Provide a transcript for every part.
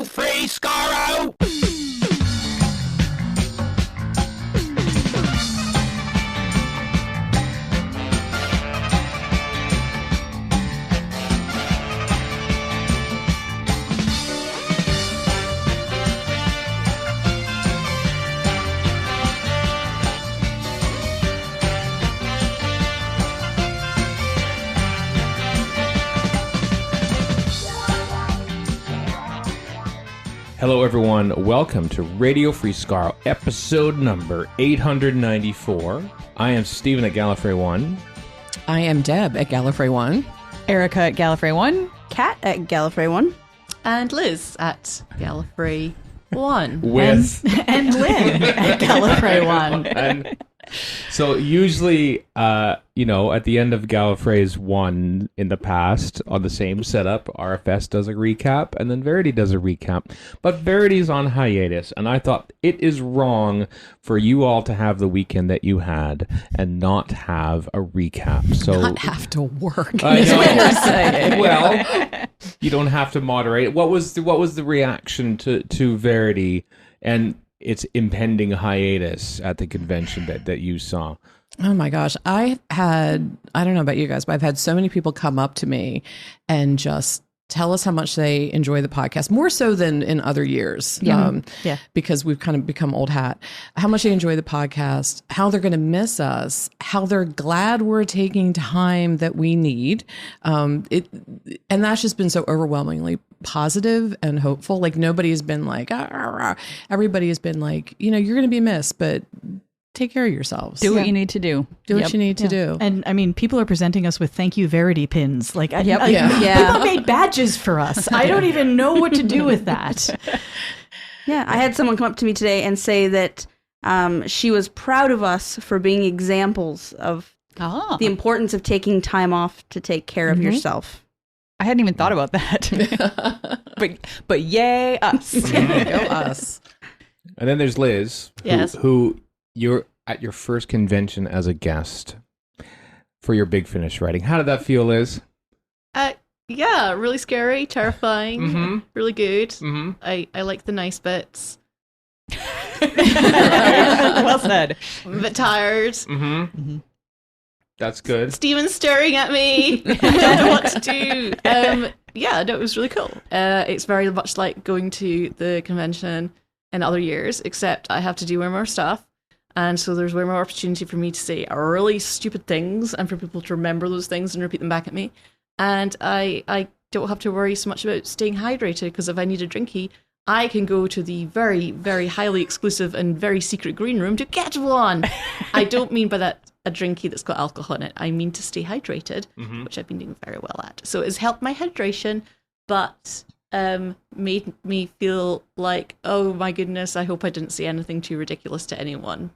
Radio Free Skaro! Hello everyone, welcome to Radio Free Skaro, episode number 894. I am Stephen at Gallifrey One. I am Deb at Gallifrey One. Erika at Gallifrey One. Kat at Gallifrey One. And Liz at Gallifrey One. With... And Lynne at Gallifrey One. And so usually, at the end of Gallifrey's One in the past, on the same setup, RFS does a recap, and then Verity does a recap. But Verity's on hiatus, and I thought it is wrong for you all to have the weekend that you had and not have a recap. So Not have to work. I is know. what you're saying. Well, you don't have to moderate. What was the reaction to Verity and its impending hiatus at the convention that you saw? Oh my gosh. I don't know about you guys, but I've had so many people come up to me and just tell us how much they enjoy the podcast, more so than in other years. Yeah. Because we've kind of become old hat. How much they enjoy the podcast, how they're going to miss us, how they're glad we're taking time that we need. And that's just been so overwhelmingly positive and hopeful. Like nobody has been like, everybody has been like, you're going to be missed, but take care of yourselves. Do what you need to do. Do what you need to do. And I mean, people are presenting us with thank you Verity pins. Like, Yeah. people made badges for us. I don't even know what to do with that. Yeah, I had someone come up to me today and say that she was proud of us for being examples of the importance of taking time off to take care of yourself. I hadn't even thought about that. but yay us. Go us. And then there's Liz, Yes. who you're at your first convention as a guest for your Big Finish writing. How did that feel, Liz? Yeah, really scary, terrifying, really good. Mm-hmm. I like the nice bits. Well said. I'm a bit tired. Mm-hmm. That's good. Steven's staring at me. I don't know what to do. It was really cool. It's very much like going to the convention in other years, except I have to do way more stuff. And so there's way more opportunity for me to say really stupid things and for people to remember those things and repeat them back at me. And I don't have to worry so much about staying hydrated, because if I need a drinky, I can go to the very, very highly exclusive and very secret green room to get one. I don't mean by that a drinky that's got alcohol in it. I mean to stay hydrated, which I've been doing very well at. So it's helped my hydration, but made me feel like, oh my goodness, I hope I didn't say anything too ridiculous to anyone.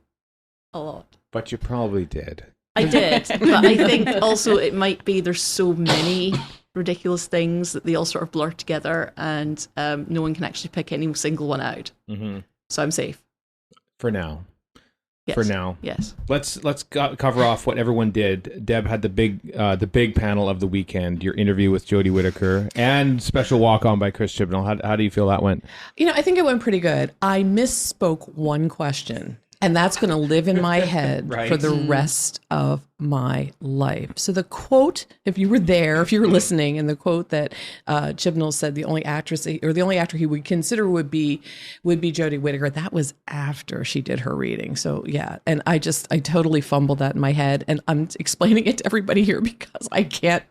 A lot. But you probably did. I did, but I think also it might be there's so many ridiculous things that they all sort of blur together, and no one can actually pick any single one out. Mm-hmm. So I'm safe. For now. Yes. For now. Yes. Let's cover off what everyone did. Deb had the big panel of the weekend, your interview with Jodie Whittaker, and special walk-on by Chris Chibnall. How do you feel that went? I think it went pretty good. I misspoke one question, and that's going to live in my head Right. for the rest of my life. So the quote, if you were there, if you were listening, and the quote that Chibnall said the only actor he would consider would be Jodie Whittaker, that was after she did her reading. So yeah, and I totally fumbled that in my head, and I'm explaining it to everybody here because I can't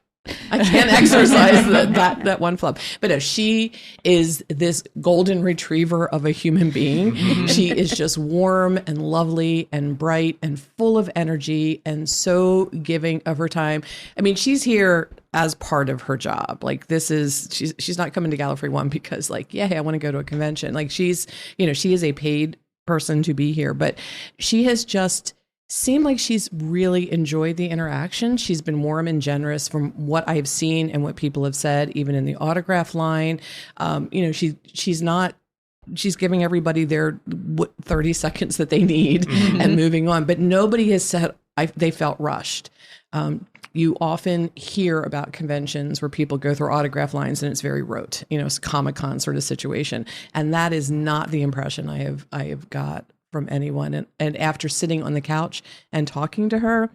exercise that one flub. But no, she is this golden retriever of a human being. She is just warm and lovely and bright and full of energy and so giving of her time. I mean, she's here as part of her job. Like she's not coming to Gallifrey One because I want to go to a convention. Like she is a paid person to be here, but she has just seemed like she's really enjoyed the interaction. She's been warm and generous from what I've seen and what people have said, even in the autograph line. She's giving everybody their 30 seconds that they need and moving on, but nobody has said they felt rushed. you often hear about conventions where people go through autograph lines and it's very rote, it's a Comic-Con sort of situation. And that is not the impression I have got from anyone. And after sitting on the couch and talking to her,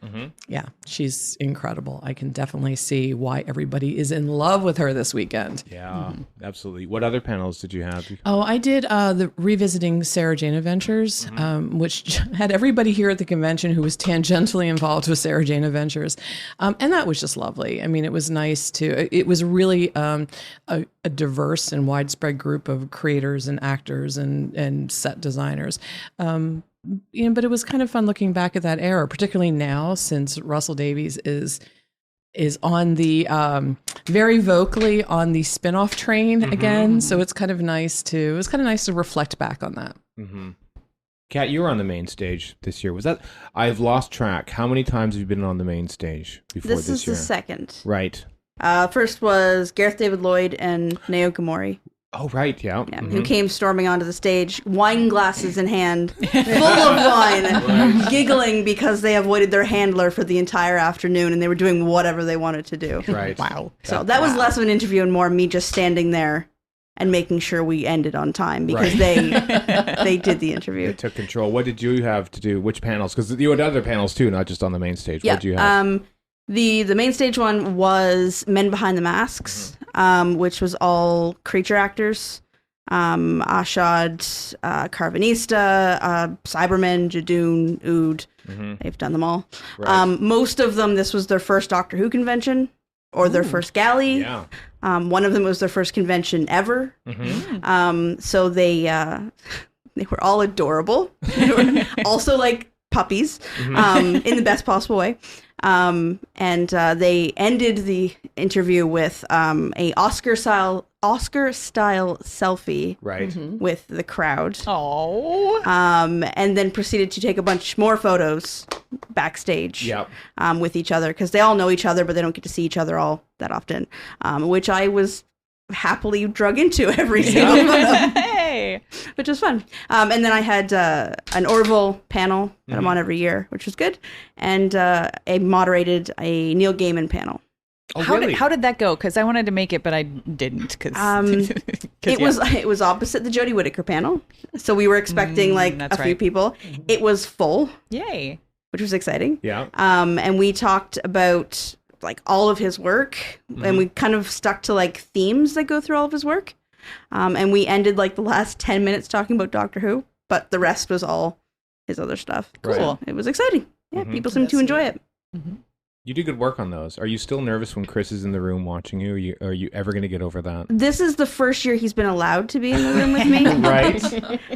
yeah, she's incredible. I can definitely see why everybody is in love with her this weekend. Yeah, absolutely. What other panels did you have? Oh, I did the Revisiting Sarah Jane Adventures, which had everybody here at the convention who was tangentially involved with Sarah Jane Adventures. And that was just lovely. I mean, it was nice it was really a diverse and widespread group of creators and actors and set designers. But it was kind of fun looking back at that era, particularly now since Russell Davies is on the very vocally on the spin-off train again. So it's kind of nice to reflect back on that. Kat, you were on the main stage this year. Was that? I've lost track. How many times have you been on the main stage before this year? This is the second. Right. First was Gareth David Lloyd and Naoki Mori. Oh, right, yeah. Who came storming onto the stage, wine glasses in hand, full of wine, giggling because they avoided their handler for the entire afternoon and they were doing whatever they wanted to do. Right. Wow. So that was less of an interview and more me just standing there and making sure we ended on time because they did the interview. They took control. What did you have to do? Which panels? Because you had other panels too, not just on the main stage. Yeah. What did you have? The main stage one was Men Behind the Masks, which was all creature actors. Ashad, Carvanista, Cybermen, Jadoon, Ood. They've done them all. Right. Most of them, this was their first Doctor Who convention or their first galley. Yeah. One of them was their first convention ever. So they were all adorable. They were also like puppies in the best possible way. And they ended the interview with a Oscar style selfie with the crowd. Oh. And then proceeded to take a bunch more photos backstage with each other because they all know each other, but they don't get to see each other all that often, which I was happily drug into every single one of them. Hey. Which was fun. And then I had an Orville panel that I'm on every year, which was good. And moderated a Neil Gaiman panel. Oh, How did that go? Because I wanted to make it, but I didn't. It was opposite the Jodie Whittaker panel. So we were expecting a few people. It was full. Yay. Which was exciting. Yeah. And we talked about all of his work, and we kind of stuck to themes that go through all of his work. And we ended the last 10 minutes talking about Doctor Who, but the rest was all his other stuff. Cool. So it was exciting. Yeah, people seem to enjoy it. You do good work on those. Are you still nervous when Chris is in the room watching you? Are you ever going to get over that? This is the first year he's been allowed to be in the room with me. Right.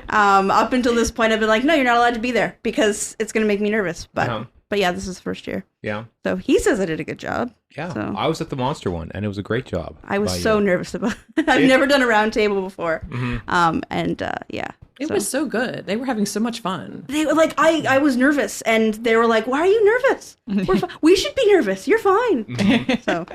Up until this point, I've been like, no, you're not allowed to be there because it's going to make me nervous. But yeah, this is the first year. Yeah. So he says I did a good job. Yeah. So. I was at the Monster one, and it was a great job. I was so nervous about it. I've never done a round table before. Yeah. It was so good. They were having so much fun. They were I was nervous, and they were like, why are you nervous? We should be nervous. You're fine. So,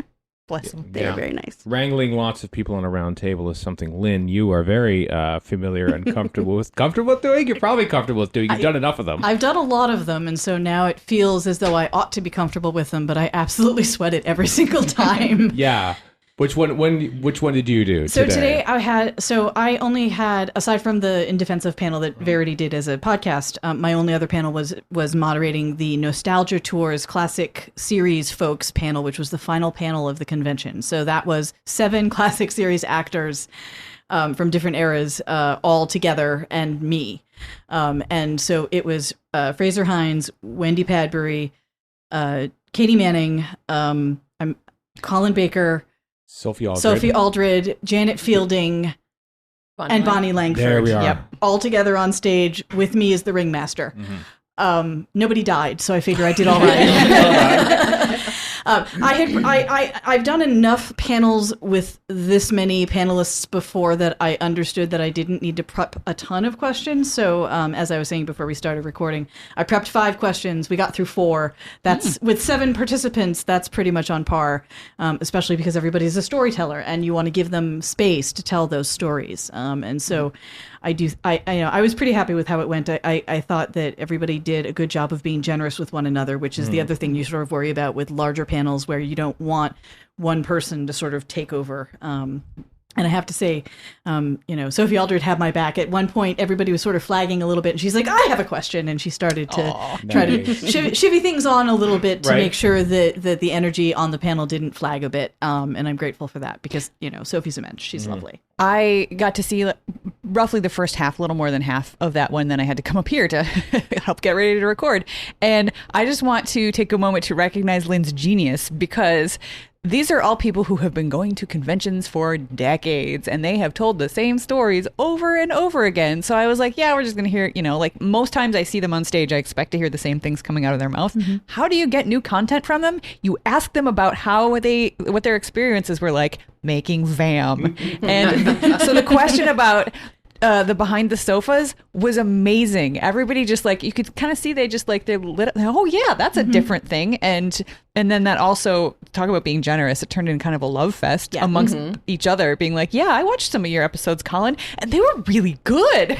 bless them. They were very nice. Wrangling lots of people on a round table is something, Lynne, you are very familiar and comfortable with. Comfortable with doing? You're probably comfortable with doing. You've done enough of them. I've done a lot of them, and so now it feels as though I ought to be comfortable with them, but I absolutely sweat it every single time. Yeah. Which one did you do So today I only had, aside from the In Defensive panel that Verity did as a podcast, my only other panel was moderating the Nostalgia Tours Classic Series Folks panel, which was the final panel of the convention. So that was 7 classic series actors from different eras all together and me. And so it was Fraser Hines, Wendy Padbury, Katie Manning, Colin Baker, Sophie Aldred, Janet Fielding, and Bonnie Langford. There we are. Yep, all together on stage with me as the ringmaster. Nobody died, so I figure I did all right. I've done enough panels with this many panelists before that I understood that I didn't need to prep a ton of questions. So as I was saying before we started recording, I prepped 5 questions. We got through 4. That's with 7 participants. That's pretty much on par, especially because everybody's a storyteller and you want to give them space to tell those stories. And so I was pretty happy with how it went. I thought that everybody did a good job of being generous with one another, which is the other thing you sort of worry about with larger panels panels where you don't want one person to sort of take over. And I have to say, Sophie Aldred had my back. At one point, everybody was sort of flagging a little bit, and she's like, I have a question. And she started to try to shivvy things on a little bit to make sure that the energy on the panel didn't flag a bit. And I'm grateful for that because, Sophie's immense. She's lovely. I got to see roughly the first half, a little more than half of that one. Then I had to come up here to help get ready to record. And I just want to take a moment to recognize Lynne's genius, because these are all people who have been going to conventions for decades, and they have told the same stories over and over again. So I was like, yeah, we're just going to hear, like most times I see them on stage, I expect to hear the same things coming out of their mouth. Mm-hmm. How do you get new content from them? You ask them about what their experiences were like making VAM. And so the question about the behind the sofas was amazing. Everybody just you could kind of see they just they lit up. Oh yeah, that's a different thing. And then that also, talk about being generous, it turned into kind of a love fest amongst each other, being like, yeah, I watched some of your episodes, Colin, and they were really good.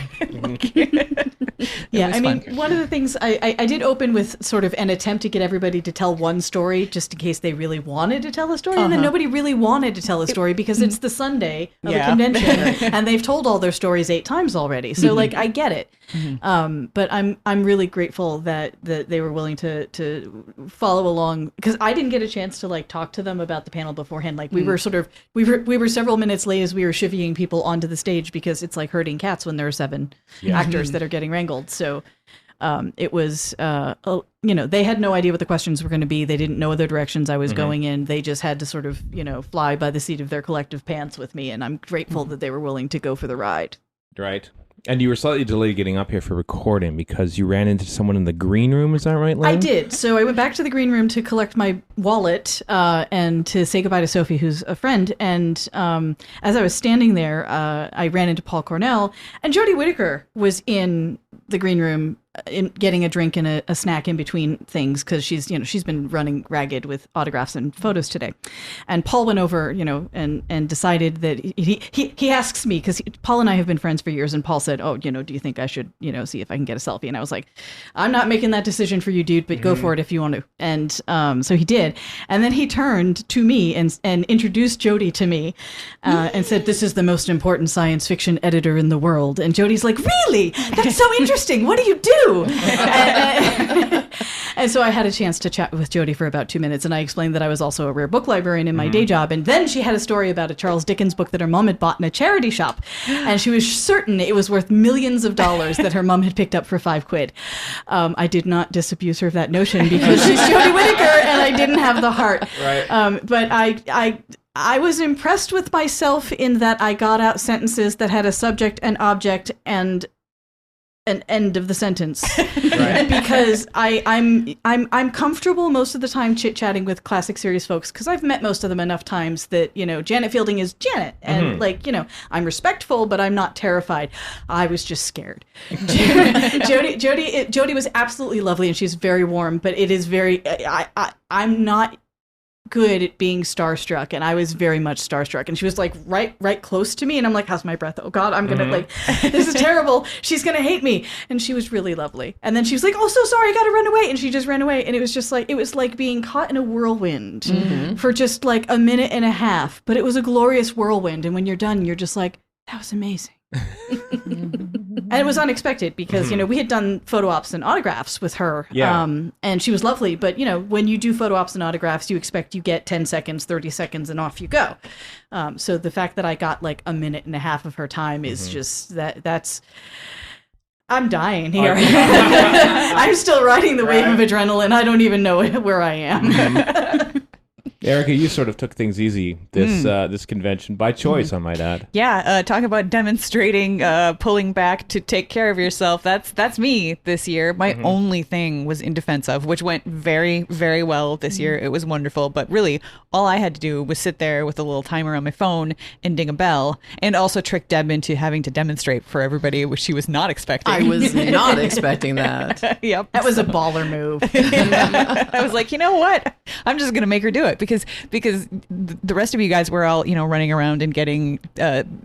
Yeah, I mean, one of the things I did open with sort of an attempt to get everybody to tell one story just in case they really wanted to tell a story. And then nobody really wanted to tell a story because it's the Sunday of the convention and they've told all their stories 8 times already. So I get it. But I'm really grateful that they were willing to follow along, because I didn't get a chance to talk to them about the panel beforehand. We were several minutes late as we were chivying people onto the stage, because it's like herding cats when there are 7 actors that are getting wrangled. So it was they had no idea what the questions were going to be. They didn't know the directions I was going in. They just had to sort of fly by the seat of their collective pants with me, and I'm grateful that they were willing to go for the ride. Right. And you were slightly delayed getting up here for recording because you ran into someone in the green room. Is that right, Lynne? I did. So I went back to the green room to collect my wallet and to say goodbye to Sophie, who's a friend. And as I was standing there, I ran into Paul Cornell, and Jodie Whittaker was in the green room getting a drink and a snack in between things, because she's been running ragged with autographs and photos today. And Paul went over, and decided that he asks me, because Paul and I have been friends for years, and Paul said, oh, do you think I should, see if I can get a selfie? And I was like, I'm not making that decision for you, dude, but go for it if you want to. And so he did. And then he turned to me and introduced Jodie to me and said, this is the most important science fiction editor in the world. And Jodie's like, really? That's so interesting. What do you do? And so I had a chance to chat with Jodie for about 2 minutes, and I explained that I was also a rare book librarian in my day job. And then she had a story about a Charles Dickens book that her mom had bought in a charity shop, and she was certain it was worth millions of dollars that her mom had picked up for $5. I did not disabuse her of that notion, because she's Jodie Whittaker, and I didn't have the heart. Right. But I was impressed with myself in that I got out sentences that had a subject, an object, and an end of the sentence. Right. Because I'm comfortable most of the time chit-chatting with classic series folks, because I've met most of them enough times that Janet Fielding is Janet, and I'm respectful, but I'm not terrified. I was just scared. Jodie was absolutely lovely, and she's very warm, but it is very I'm not good at being starstruck, and I was very much starstruck, and she was right close to me, and I'm like, how's my breath? Oh God, I'm gonna this is terrible, she's gonna hate me. And she was really lovely, and then she was like, oh, so sorry, I gotta run away, and she just ran away. And it was just it was like being caught in a whirlwind for just a minute and a half, but it was a glorious whirlwind, and when you're done, you're just like, that was amazing. And it was unexpected, because we had done photo ops and autographs with her, and she was lovely, but when you do photo ops and autographs, you expect you get 10 seconds, 30 seconds, and off you go. So the fact that I got a minute and a half of her time is just that's I'm dying here. I'm still riding the wave of adrenaline. I don't even know where I am. Erika, you sort of took things easy this convention by choice, I might add. Yeah, talk about demonstrating pulling back to take care of yourself. That's me this year. My only thing was In Defense Of, which went very, very well this year. It was wonderful, but really all I had to do was sit there with a little timer on my phone and ding a bell, and also trick Deb into having to demonstrate for everybody, which she was not expecting. I was not expecting that. Yep. That was a baller move. I was like, you know what? I'm just going to make her do it, because the rest of you guys were all, running around and getting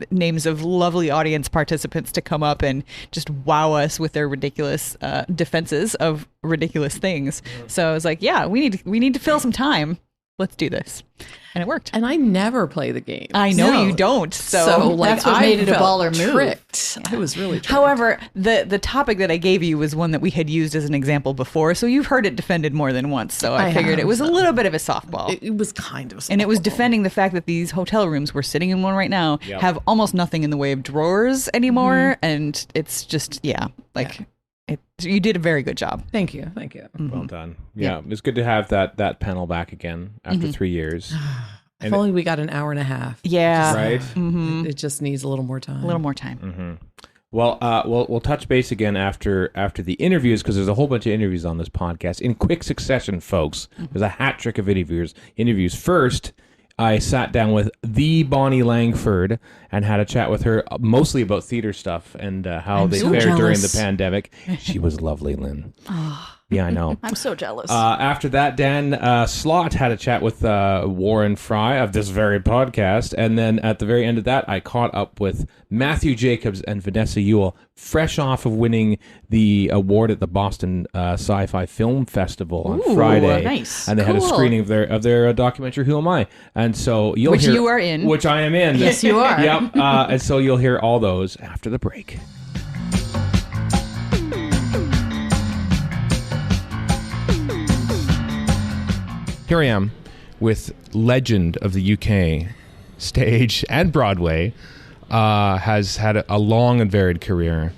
names of lovely audience participants to come up and just wow us with their ridiculous defenses of ridiculous things. So I was like, yeah, we need to fill some time let's do this. And it worked. And I never play the game. I know you don't. So like, that's what made it a baller move. Tricked. I was really tricked. However, the topic that I gave you was one that we had used as an example before, so you've heard it defended more than once. So I figured it was a little bit of a softball. It was kind of a softball. And it was defending the fact that these hotel rooms, we're sitting in one right now, have almost nothing in the way of drawers anymore. And it's just, you did a very good job. Thank you. Thank you. Well done. Yeah, it was good to have that panel back again after 3 years. If only we got an hour and a half. Yeah. Right? Mm-hmm. It just needs a little more time. A little more time. Mm-hmm. Well, we'll touch base again after the interviews, because there's a whole bunch of interviews on this podcast in quick succession, folks. There's a hat trick of interviews. First, I sat down with the Bonnie Langford and had a chat with her mostly about theater stuff and how they fared during the pandemic. She was lovely, Lynne. Yeah, I know. I'm so jealous. After that, Dan Slott had a chat with Warren Fry of this very podcast. And then at the very end of that, I caught up with Matthew Jacobs and Vanessa Yuille, fresh off of winning the award at the Boston Sci-Fi Film Festival on Friday. Nice. And they had a screening of their documentary, Who Am I? And so you'll hear... Which you are in. Which I am in. Yes, you are. Yep. And so you'll hear all those after the break. Here I am with legend of the UK stage and Broadway, has had a long and varied career,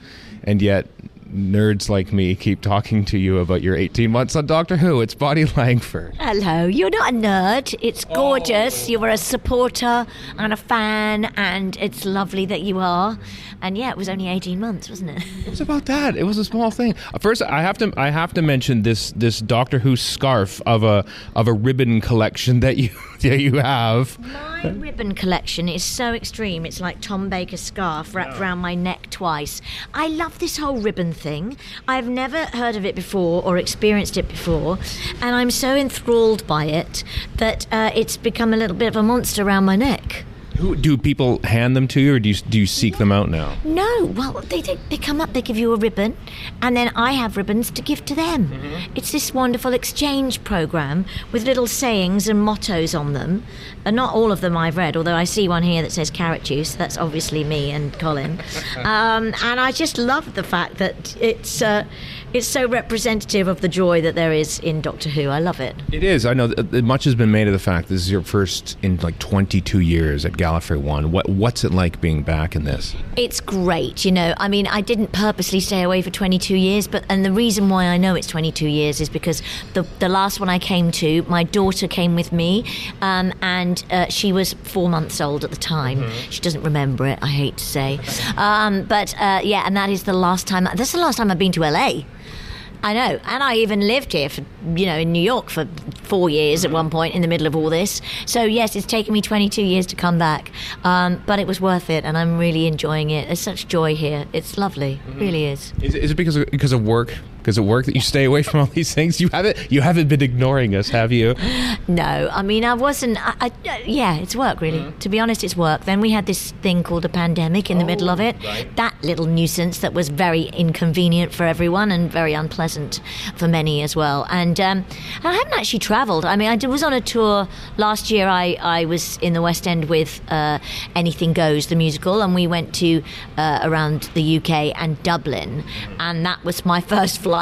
and yet nerds like me keep talking to you about your 18 months on Doctor Who. It's Bonnie Langford. Hello, you're not a nerd. It's gorgeous. You were a supporter and a fan, and it's lovely that you are. And yeah, it was only 18 months, wasn't it? It was about that. It was a small thing. First, I have to mention this Doctor Who scarf of a ribbon collection that you have. My ribbon collection is so extreme. It's like Tom Baker's scarf wrapped around my neck twice. I love this whole ribbon thing. I've never heard of it before or experienced it before, and I'm so enthralled by it that it's become a little bit of a monster around my neck. Who do people hand them to you, or do you seek them out now? No, well, they come up, they give you a ribbon, and then I have ribbons to give to them. Mm-hmm. It's this wonderful exchange program with little sayings and mottos on them. And not all of them I've read, although I see one here that says carrot juice. That's obviously me and Colin. And I just love the fact that it's so representative of the joy that there is in Doctor Who. I love it. It is. I know much has been made of the fact this is your first in like 22 years at Gallifrey One. What's it like being back in this? It's great, you know. I mean, I didn't purposely stay away for 22 years, and the reason why I know it's 22 years is because the last one I came to, my daughter came with me, and she was 4 months old at the time. Mm-hmm. She doesn't remember it, I hate to say. But and that is the last time. That's the last time I've been to LA. I know, and I even lived here in New York for 4 years at one point in the middle of all this. So yes, it's taken me 22 years to come back, but it was worth it, and I'm really enjoying it. There's such joy here. It's lovely, really is. Is it because of work? Because of work that you stay away from all these things? You haven't been ignoring us, have you? No, I mean, I wasn't. Yeah, it's work, really. Mm-hmm. To be honest, it's work. Then we had this thing called a pandemic in the middle of it. Right. That little nuisance that was very inconvenient for everyone and very unpleasant for many as well. And I haven't actually travelled. I mean, I was on a tour last year. I was in the West End with Anything Goes, the musical, and we went to around the UK and Dublin, and that was my first flight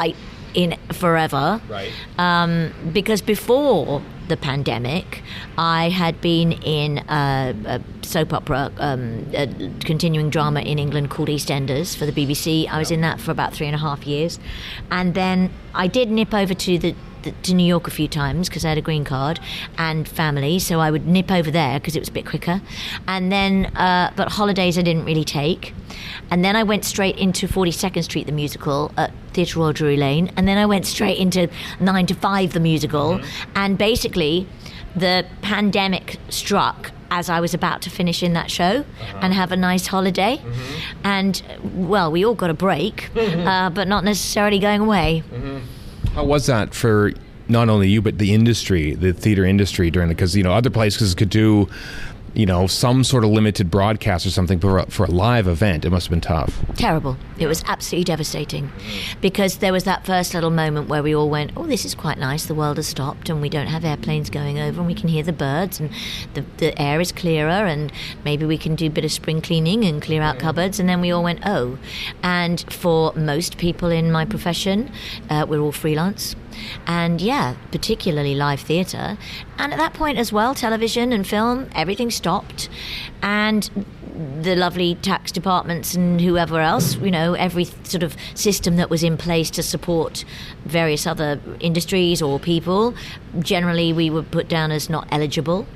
in forever. Right. Because before the pandemic, I had been in a soap opera, a continuing drama in England called EastEnders for the BBC. I was in that for about 3.5 years, and then I did nip over to New York a few times because I had a green card and family, so I would nip over there because it was a bit quicker. And then, but holidays I didn't really take. And then I went straight into 42nd Street, the musical, at Theatre Royal Drury Lane. And then I went straight into 9 to 5, the musical. Mm-hmm. And basically, the pandemic struck as I was about to finish in that show and have a nice holiday. Mm-hmm. And, well, we all got a break, but not necessarily going away. Mm-hmm. How was that for not only you, but the industry, the theater industry during because other places could do some sort of limited broadcast or something for a live event. It must have been tough. Terrible. It was absolutely devastating, because there was that first little moment where we all went, oh, this is quite nice. The world has stopped and we don't have airplanes going over and we can hear the birds and the air is clearer and maybe we can do a bit of spring cleaning and clear out cupboards. And then we all went, oh. And for most people in my profession, we're all freelance. And particularly live theatre. And at that point as well, television and film, everything stopped. And the lovely tax departments and whoever else, every sort of system that was in place to support various other industries or people, generally we were put down as not eligible.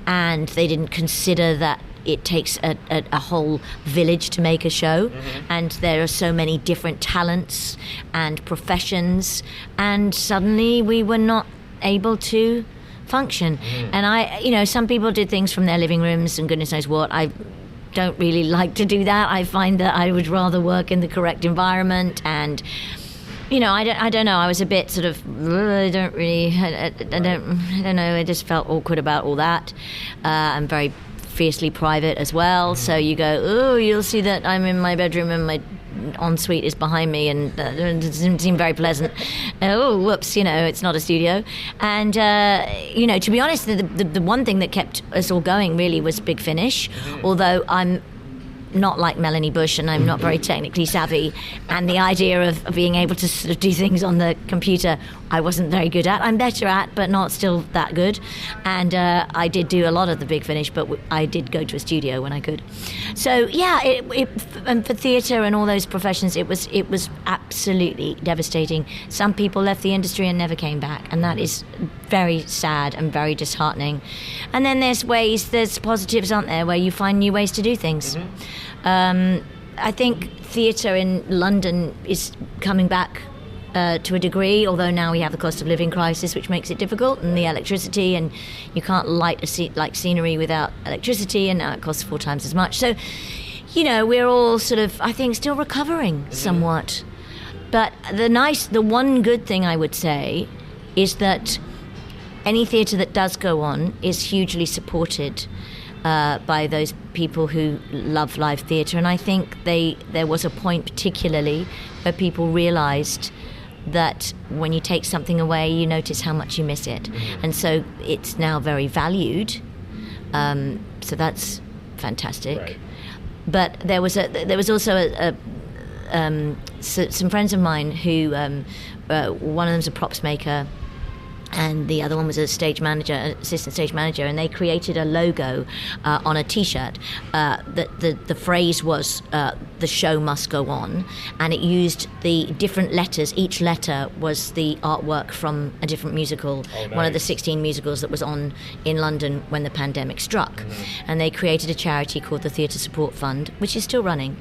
And they didn't consider that it takes a whole village to make a show, and there are so many different talents and professions, and suddenly we were not able to function. And some people did things from their living rooms, and goodness knows what. I don't really like to do that. I find that I would rather work in the correct environment, and I don't know. I was a bit sort of, I don't know. I just felt awkward about all that. I'm very fiercely private as well. So you go, oh, you'll see that I'm in my bedroom and my ensuite is behind me, and it doesn't seem very pleasant. Oh, whoops, it's not a studio. And, to be honest, the one thing that kept us all going really was Big Finish, although I'm not like Melanie Bush and I'm not very technically savvy, and the idea of being able to sort of do things on the computer I wasn't very good at. I'm better at, but not still that good. And I did do a lot of the Big Finish, but I did go to a studio when I could. So and for theatre and all those professions, it was absolutely devastating. Some people left the industry and never came back, and that is very sad and very disheartening. And then there's positives, aren't there, where you find new ways to do things. I think theatre in London is coming back to a degree, although now we have the cost of living crisis, which makes it difficult, and the electricity, and you can't light scenery without electricity, and now it costs 4 times as much. So, we're all sort of, I think, still recovering somewhat. But the one good thing I would say is that any theatre that does go on is hugely supported by those people who love live theatre. And I think there was a point particularly where people realised that when you take something away, you notice how much you miss it. And so it's now very valued. So that's fantastic. Right. But there was also some friends of mine who, one of them's a props maker, and the other one was assistant stage manager, and they created a logo on a T-shirt. The phrase was "the show must go on," and it used the different letters. Each letter was the artwork from a different musical, one of the 16 musicals that was on in London when the pandemic struck. And they created a charity called the Theatre Support Fund, which is still running,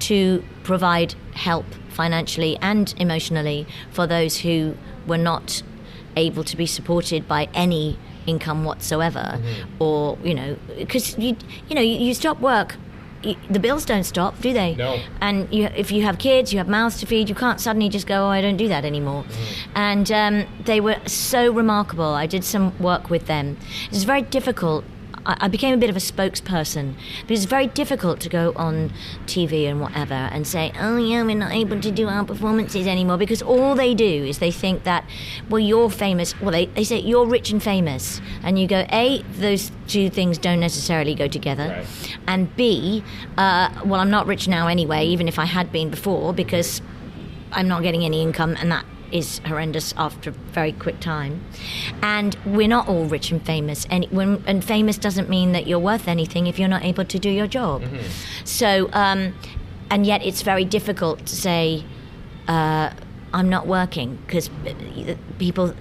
to provide help financially and emotionally for those who were not able to be supported by any income whatsoever, or because you stop work, the bills don't stop, do they? No. And if you have kids, you have mouths to feed. You can't suddenly just go, oh, I don't do that anymore. And they were so remarkable. I did some work with them. It's very difficult. I became a bit of a spokesperson, but it's very difficult to go on TV and whatever and say, oh yeah, we're not able to do our performances anymore, because all they do is they think that, well, you're famous. Well, they say you're rich and famous, and you go, A, those two things don't necessarily go together, right. And B, well, I'm not rich now anyway, even if I had been before, because I'm not getting any income, and that is horrendous after a very quick time. And we're not all rich and famous, and famous doesn't mean that you're worth anything if you're not able to do your job. So and yet it's very difficult to say I'm not working, because people,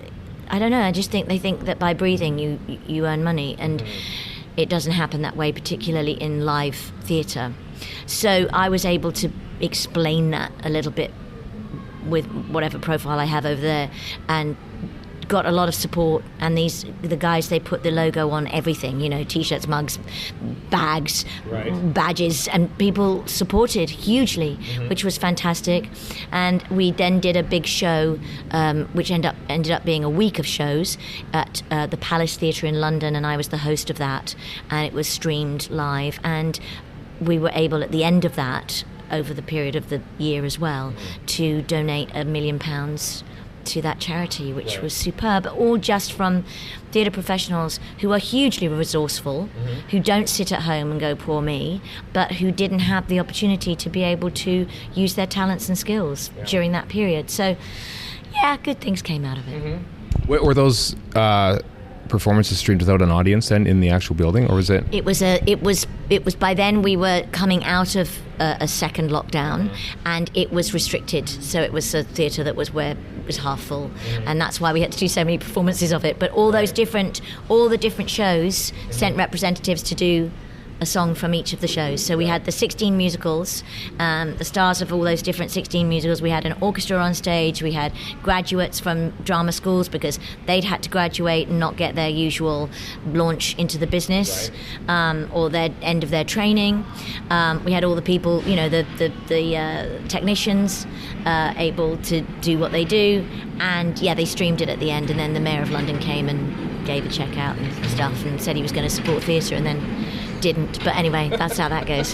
I don't know, I just think they think that by breathing you earn money, and it doesn't happen that way, particularly in live theatre. So I was able to explain that a little bit with whatever profile I have over there, and got a lot of support, and the guys, they put the logo on everything, t-shirts, mugs, bags, badges, and people supported hugely, which was fantastic. And we then did a big show, which ended up being a week of shows at the Palace Theatre in London, and I was the host of that, and it was streamed live, and we were able at the end of that, over the period of the year as well, to donate £1 million to that charity, which was superb, all just from theatre professionals who are hugely resourceful, who don't sit at home and go, poor me, but who didn't have the opportunity to be able to use their talents and skills during that period. So, yeah, good things came out of it. Were those performances streamed without an audience then in the actual building, or was it? It was by then we were coming out of a second lockdown, and it was restricted. So it was a theatre that was where it was half full, and that's why we had to do so many performances of it. But all the different shows sent representatives to do a song from each of the shows. So we had the 16 musicals, the stars of all those different 16 musicals. We had an orchestra on stage. We had graduates from drama schools because they'd had to graduate and not get their usual launch into the business, or their end of their training. We had all the people, the technicians able to do what they do. And yeah, they streamed it at the end, and then the Mayor of London came and gave a check out and stuff and said he was going to support theatre, and then didn't. But anyway, that's how that goes.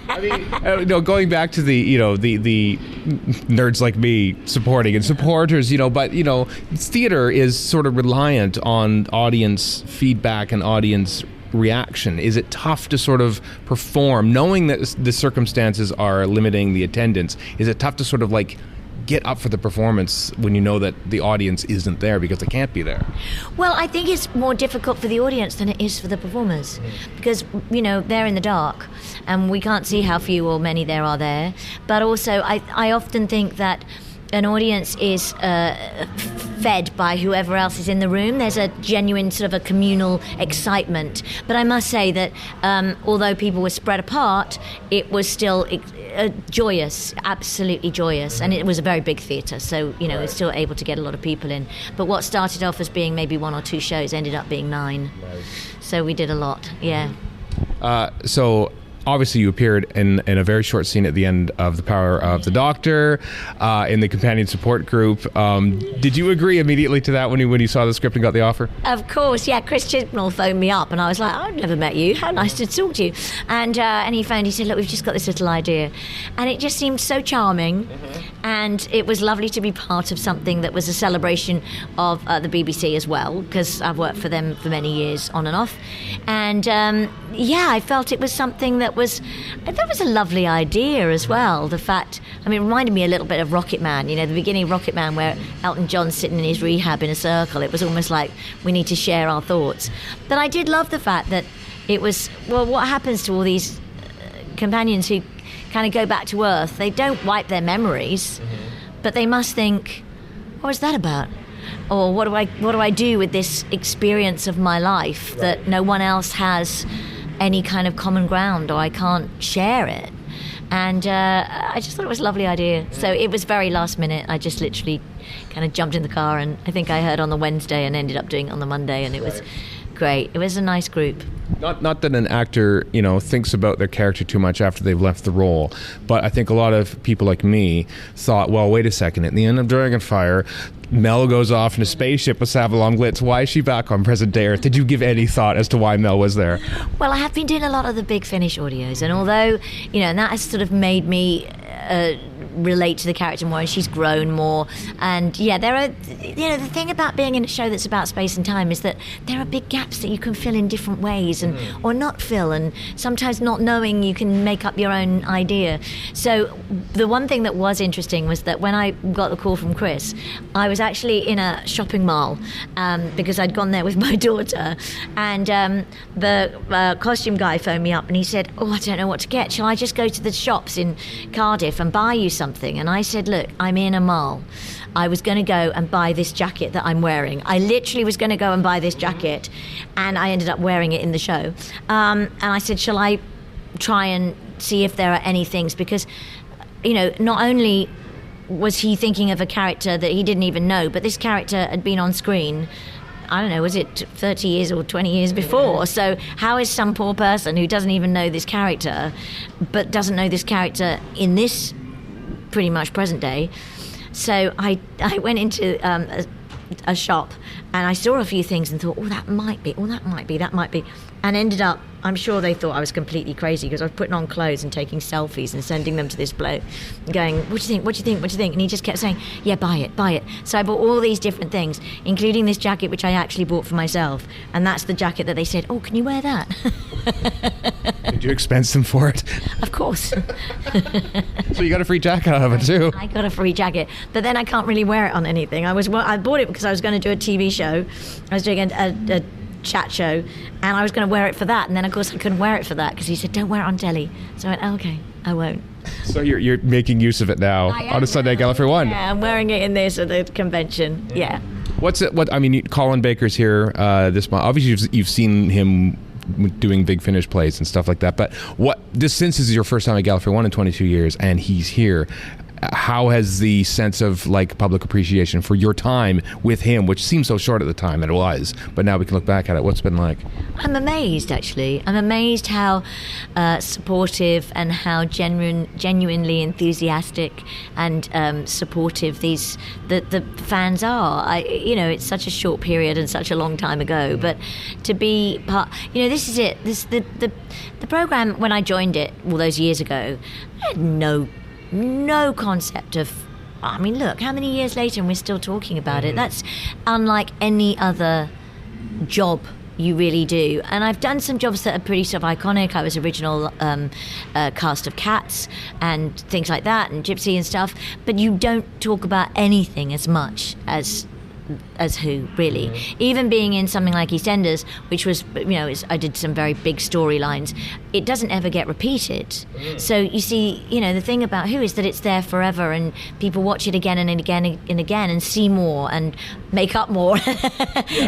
I mean, going back to the nerds like me supporting and supporters, but theater is sort of reliant on audience feedback and audience reaction. Is it tough to sort of perform, knowing that the circumstances are limiting the attendance? Is it tough to sort of get up for the performance when you know that the audience isn't there because they can't be there? Well, I think it's more difficult for the audience than it is for the performers, because they're in the dark and we can't see how few or many there are there. But also I often think that an audience is fed by whoever else is in the room. There's a genuine sort of a communal excitement. But I must say that although people were spread apart, it was still joyous, absolutely joyous. And it was a very big theatre, so it's still able to get a lot of people in. But what started off as being maybe 1 or 2 shows ended up being 9. So we did a lot, yeah. So obviously you appeared in a very short scene at the end of The Power of the Doctor, in the companion support group. Did you agree immediately to that when you saw the script and got the offer? Of course, yeah. Chris Chibnall phoned me up and I was like, I've never met you. How nice to talk to you. And he said, look, we've just got this little idea. And it just seemed so charming. And it was lovely to be part of something that was a celebration of the BBC as well, because I've worked for them for many years on and off. And I felt it was something that was a lovely idea as well. The fact, it reminded me a little bit of Rocket Man, the beginning of Rocket Man, where Elton John's sitting in his rehab in a circle. It was almost like we need to share our thoughts. But I did love the fact that it was, well, what happens to all these companions who kind of go back to Earth? They don't wipe their memories, but they must think, what was that about? Or what do I do with this experience of my life that no one else has any kind of common ground, or I can't share it? And I just thought it was a lovely idea. So it was very last minute. I just literally kind of jumped in the car, and I think I heard on the Wednesday and ended up doing it on the Monday, and it was great. It was a nice group. Not that an actor, thinks about their character too much after they've left the role, but I think a lot of people like me thought, well, wait a second, at the end of Dragonfire, Mel goes off in a spaceship with Savalon Glitz. Why is she back on present day Earth? Did you give any thought as to why Mel was there? Well, I have been doing a lot of the Big Finish audios, and although, and that has sort of made me relate to the character more, and she's grown more. And yeah, there are, the thing about being in a show that's about space and time is that there are big gaps that you can fill in different ways, and or not fill, and sometimes not knowing you can make up your own idea. So the one thing that was interesting was that when I got the call from Chris, I was actually in a shopping mall because I'd gone there with my daughter, and the costume guy phoned me up and he said, I don't know what to get. Shall I just go to the shops in Cardiff and buy you something? And I said, look, I'm in a mall. I was going to go and buy this jacket that I'm wearing. I literally was going to go and buy this jacket, and I ended up wearing it in the show. And I said, shall I try and see if there are any things? Because, not only was he thinking of a character that he didn't even know? But this character had been on screen, I don't know, was it 30 years or 20 years before? So how is some poor person who doesn't even know this character, but doesn't know this character in this pretty much present day? So I went into a shop and I saw a few things and thought, that might be, and ended up, I'm sure they thought I was completely crazy because I was putting on clothes and taking selfies and sending them to this bloke going, what do you think? And he just kept saying, yeah, buy it. So I bought all these different things, including this jacket, which I actually bought for myself. And that's the jacket that they said, oh, can you wear that? Did you expense them for it? Of course. So you got a free jacket out of it too. I got a free jacket, but then I can't really wear it on anything. I bought it because I was going to do a TV show. I was doing a chat show, and I was going to wear it for that, and then of course I couldn't wear it for that because he said don't wear it on telly. So I went, okay, I won't. So you're making use of it now on a Sunday at Gallifrey One. Yeah, I'm wearing it in this at the convention. Yeah. Colin Baker's here this month. Obviously you've seen him doing Big Finish plays and stuff like that, but since this is your first time at Gallifrey One in 22 years and he's here, how has the sense of like public appreciation for your time with him, which seemed so short at the time, and it was, but now we can look back at it, what's it been like? I'm amazed, actually. I'm amazed how supportive and how genuinely enthusiastic and supportive the fans are. It's such a short period and such a long time ago, but to be part, this is it. The program, when I joined it all those years ago, I had no concept of, look, how many years later and we're still talking about it. That's unlike any other job you really do. And I've done some jobs that are pretty sort of iconic. I was original cast of Cats and things like that, and Gypsy and stuff, but you don't talk about anything as much as who, really. Even being in something like EastEnders, which was, I did some very big storylines, it doesn't ever get repeated. So you see, the thing about Who is that it's there forever, and people watch it again and again and again and see more and make up more.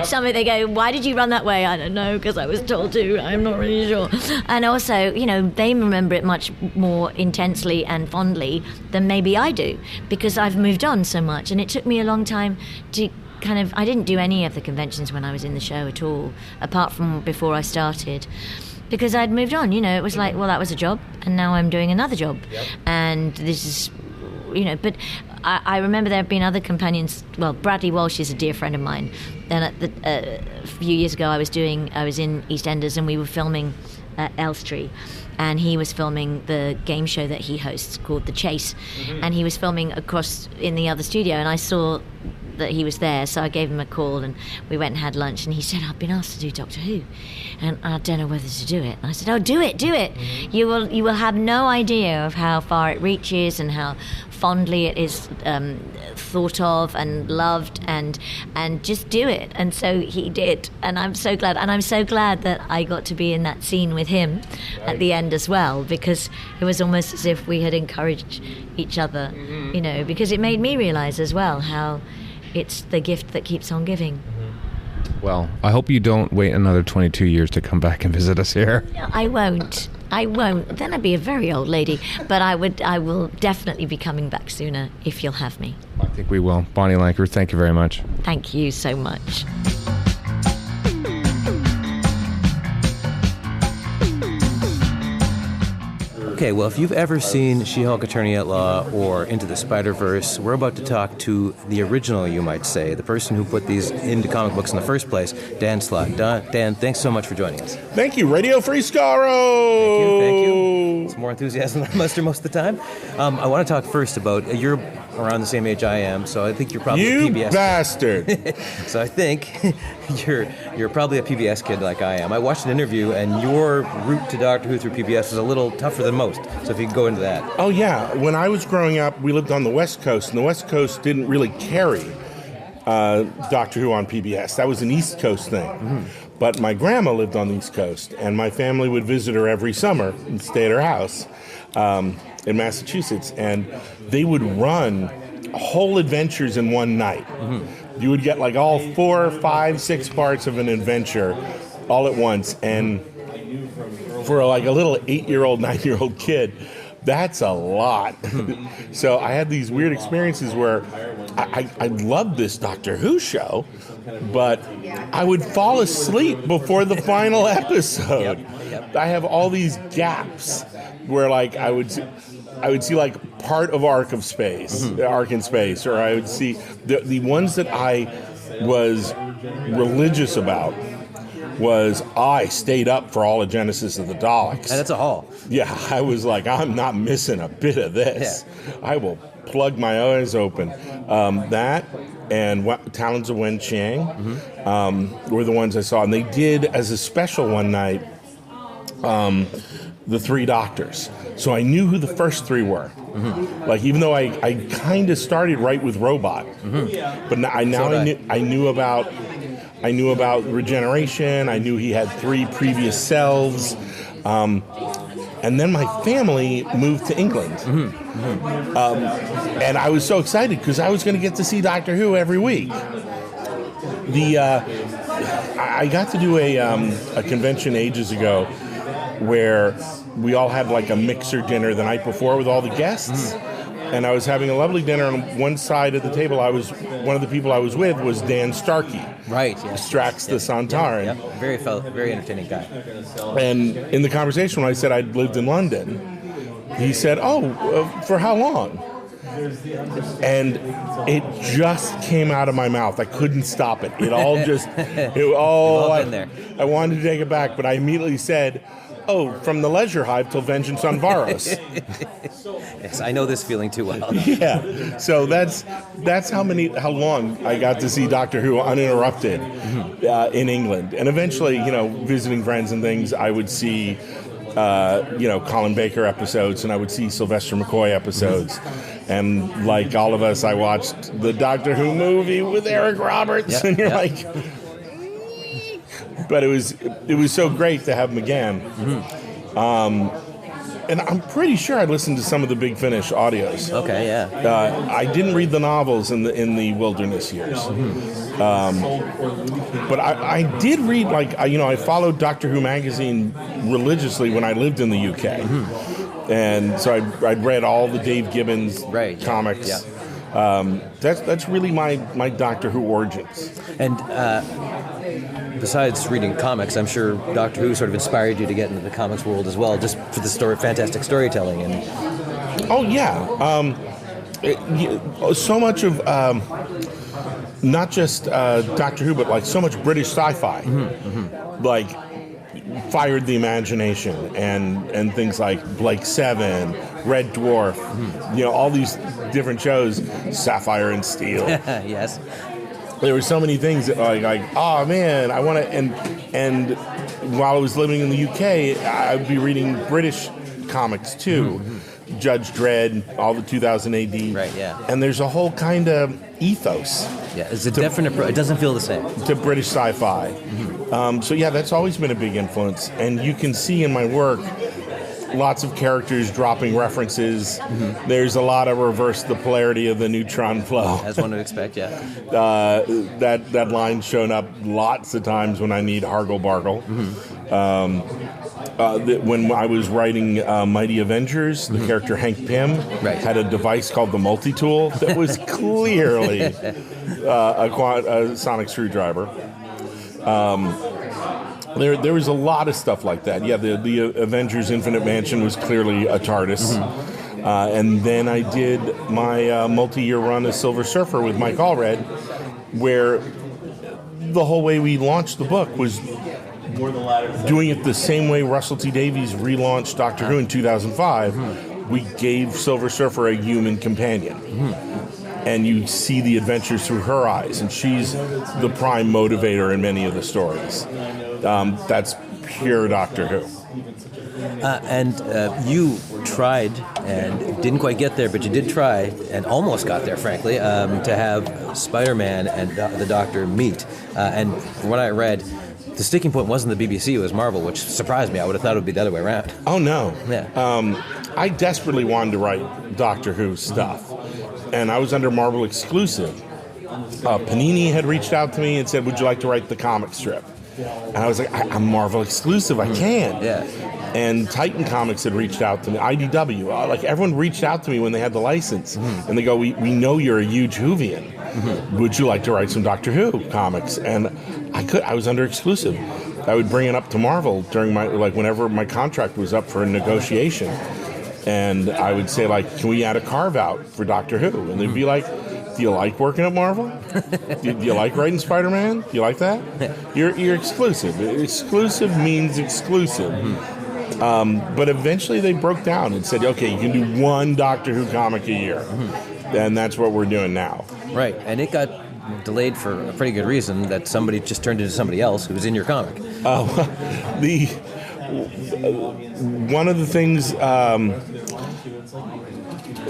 Some of they go, why did you run that way? I don't know, because I was told to. I'm not really sure. And also, they remember it much more intensely and fondly than maybe I do, because I've moved on so much, and it took me a long time to I didn't do any of the conventions when I was in the show at all, apart from before I started, because I'd moved on. It was like, well, that was a job, and now I'm doing another job. Yep. And this is, but I remember there have been other companions. Well, Bradley Walsh is a dear friend of mine, and a few years ago I was in EastEnders, and we were filming Elstree, and he was filming the game show that he hosts called The Chase, and he was filming across in the other studio, and I saw that he was there, so I gave him a call and we went and had lunch, and he said, I've been asked to do Doctor Who and I don't know whether to do it. And I said, do it. You will have no idea of how far it reaches and how fondly it is thought of and loved, and just do it. And so he did, and I'm so glad that I got to be in that scene with him at the end as well, because it was almost as if we had encouraged each other, because it made me realize as well how it's the gift that keeps on giving. Well, I hope you don't wait another 22 years to come back and visit us here. No, I won't. Then I'd be a very old lady. But I will definitely be coming back sooner if you'll have me. I think we will. Bonnie Langford, thank you very much. Thank you so much. Okay, well, if you've ever seen She-Hulk Attorney at Law or Into the Spider-Verse, we're about to talk to the original, you might say, the person who put these into comic books in the first place, Dan Slott. Dan, thanks so much for joining us. Thank you, Radio Free Skaro! Thank you. It's more enthusiasm than I muster most of the time. I want to talk first about, you're around the same age I am, so I think you're probably a PBS bastard! Kid. So I think you're probably a PBS kid like I am. I watched an interview, and your route to Doctor Who through PBS was a little tougher than most. So if you could go into that. Oh, yeah. When I was growing up, we lived on the West Coast, and the West Coast didn't really carry Doctor Who on PBS. That was an East Coast thing. Mm-hmm. But my grandma lived on the East Coast, and my family would visit her every summer and stay at her house in Massachusetts. And they would run whole adventures in one night. Mm-hmm. You would get like all 4, 5, 6 parts of an adventure all at once. And for like a little 8-year-old, 9-year-old kid, That's a lot. So I had these weird experiences where I loved this Doctor Who show, but I would fall asleep before the final episode. I have all these gaps where like I would see like part of Ark in Space, or I would see the ones that I was religious about. Was I stayed up for all of Genesis of the Daleks. And it's a haul. Yeah, I was like, I'm not missing a bit of this. Yeah. I will plug my eyes open. That and Talons of Wen Chiang were the ones I saw. And they did, as a special one night, the Three Doctors. So I knew who the first three were. Like, even though I kind of started right with Robot. But I knew about regeneration. I knew he had 3 previous selves. And then my family moved to England. And I was so excited because I was going to get to see Doctor Who every week. I got to do a convention ages ago where we all had like a mixer dinner the night before with all the guests. And I was having a lovely dinner. On one side of the table, one of the people I was with was Dan Starkey. Right, yes. Strax the Sontaran. Yep. Very entertaining guy. And in the conversation, when I said I'd lived in London, he said, for how long? And it just came out of my mouth. I couldn't stop it. It all just, I wanted to take it back, but I immediately said, from the Leisure Hive till Vengeance on Varos. Yes, I know this feeling too well. Yeah, so that's how long I got to see Doctor Who uninterrupted in England, and eventually, visiting friends and things, I would see, Colin Baker episodes, and I would see Sylvester McCoy episodes, and like all of us, I watched the Doctor Who movie with Eric Roberts, and you're like. But it was so great to have him again. And I'm pretty sure I listened to some of the Big Finish audios. Okay, yeah. I didn't read the novels in the Wilderness years. But I did read, I followed Doctor Who magazine religiously when I lived in the UK. And so I'd read all the Dave Gibbons comics. Yeah. That's really my Doctor Who origins. And besides reading comics, I'm sure Doctor Who sort of inspired you to get into the comics world as well, just for the fantastic storytelling. So much of not just Doctor Who, but like so much British sci-fi, like fired the imagination, and things like Blake Seven, Red Dwarf, all these different shows, Sapphire and Steel. Yes. There were so many things that oh man, I want to, and while I was living in the UK, I'd be reading British comics too. Judge Dredd, all the 2000 AD. Right, yeah. And there's a whole kind of ethos. Yeah, it's a definite, it doesn't feel the same. To British sci-fi. So yeah, that's always been a big influence. And you can see in my work, lots of characters dropping references. There's a lot of reverse the polarity of the neutron flow. As one would expect, yeah. That line shown up lots of times when I need Hargle Bargle. When I was writing Mighty Avengers, the character Hank Pym had a device called the multi-tool that was clearly a sonic screwdriver. There was a lot of stuff like that. Yeah, the Avengers Infinite Mansion was clearly a TARDIS. And then I did my multi-year run as Silver Surfer with Mike Allred, where the whole way we launched the book was doing it the same way Russell T Davies relaunched Doctor Who in 2005. We gave Silver Surfer a human companion. And you see the adventures through her eyes, and she's the prime motivator in many of the stories. That's pure Doctor Who. And you tried and didn't quite get there, but you did try and almost got there, frankly, to have Spider-Man and the Doctor meet. And from what I read, the sticking point wasn't the BBC, it was Marvel, which surprised me. I would have thought it would be the other way around. Oh, no. Yeah. I desperately wanted to write Doctor Who stuff, and I was under Marvel exclusive. Panini had reached out to me and said, would you like to write the comic strip? And I was like, I'm Marvel exclusive. I can't. Yeah. And Titan Comics had reached out to me, IDW, like everyone reached out to me when they had the license. And they go, we know you're a huge Whovian. Would you like to write some Doctor Who comics? And I was under exclusive. I would bring it up to Marvel during whenever my contract was up for a negotiation. And I would say, like, can we add a carve out for Doctor Who? And they'd be like, do you like working at Marvel? do you like writing Spider-Man? Do you like that? You're exclusive. Exclusive means exclusive. But eventually they broke down and said, okay, you can do one Doctor Who comic a year. And that's what we're doing now. Right. And it got delayed for a pretty good reason, that somebody just turned into somebody else who was in your comic. One of the things...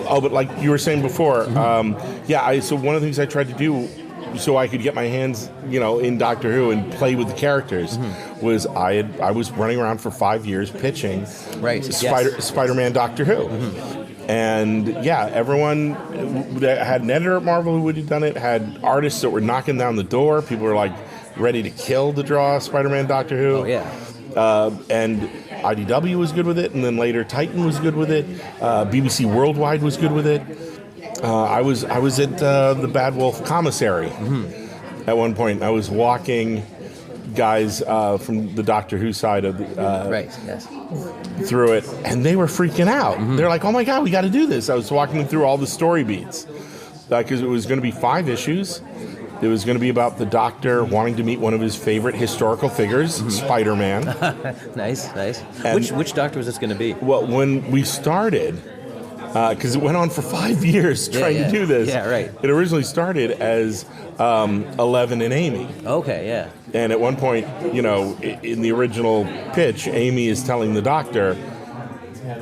but like you were saying before, so one of the things I tried to do so I could get my hands, in Doctor Who and play with the characters was I was running around for 5 years pitching Spider-Man Doctor Who. And everyone that had an editor at Marvel who would have done it, had artists that were knocking down the door. People were like ready to kill to draw Spider-Man Doctor Who. Oh, yeah. And IDW was good with it, and then later Titan was good with it. BBC Worldwide was good with it. I was at the Bad Wolf Commissary at one point. I was walking guys from the Doctor Who side of through it, and they were freaking out. They're like, "Oh my God, we got to do this!" I was walking them through all the story beats because it was going to be 5 issues. It was going to be about the Doctor wanting to meet one of his favorite historical figures, Spider-Man. Nice. Which Doctor was this going to be? Well, when we started, because it went on for 5 years trying to do this. Yeah, right. It originally started as 11 and Amy. Okay, yeah. And at one point, in the original pitch, Amy is telling the Doctor,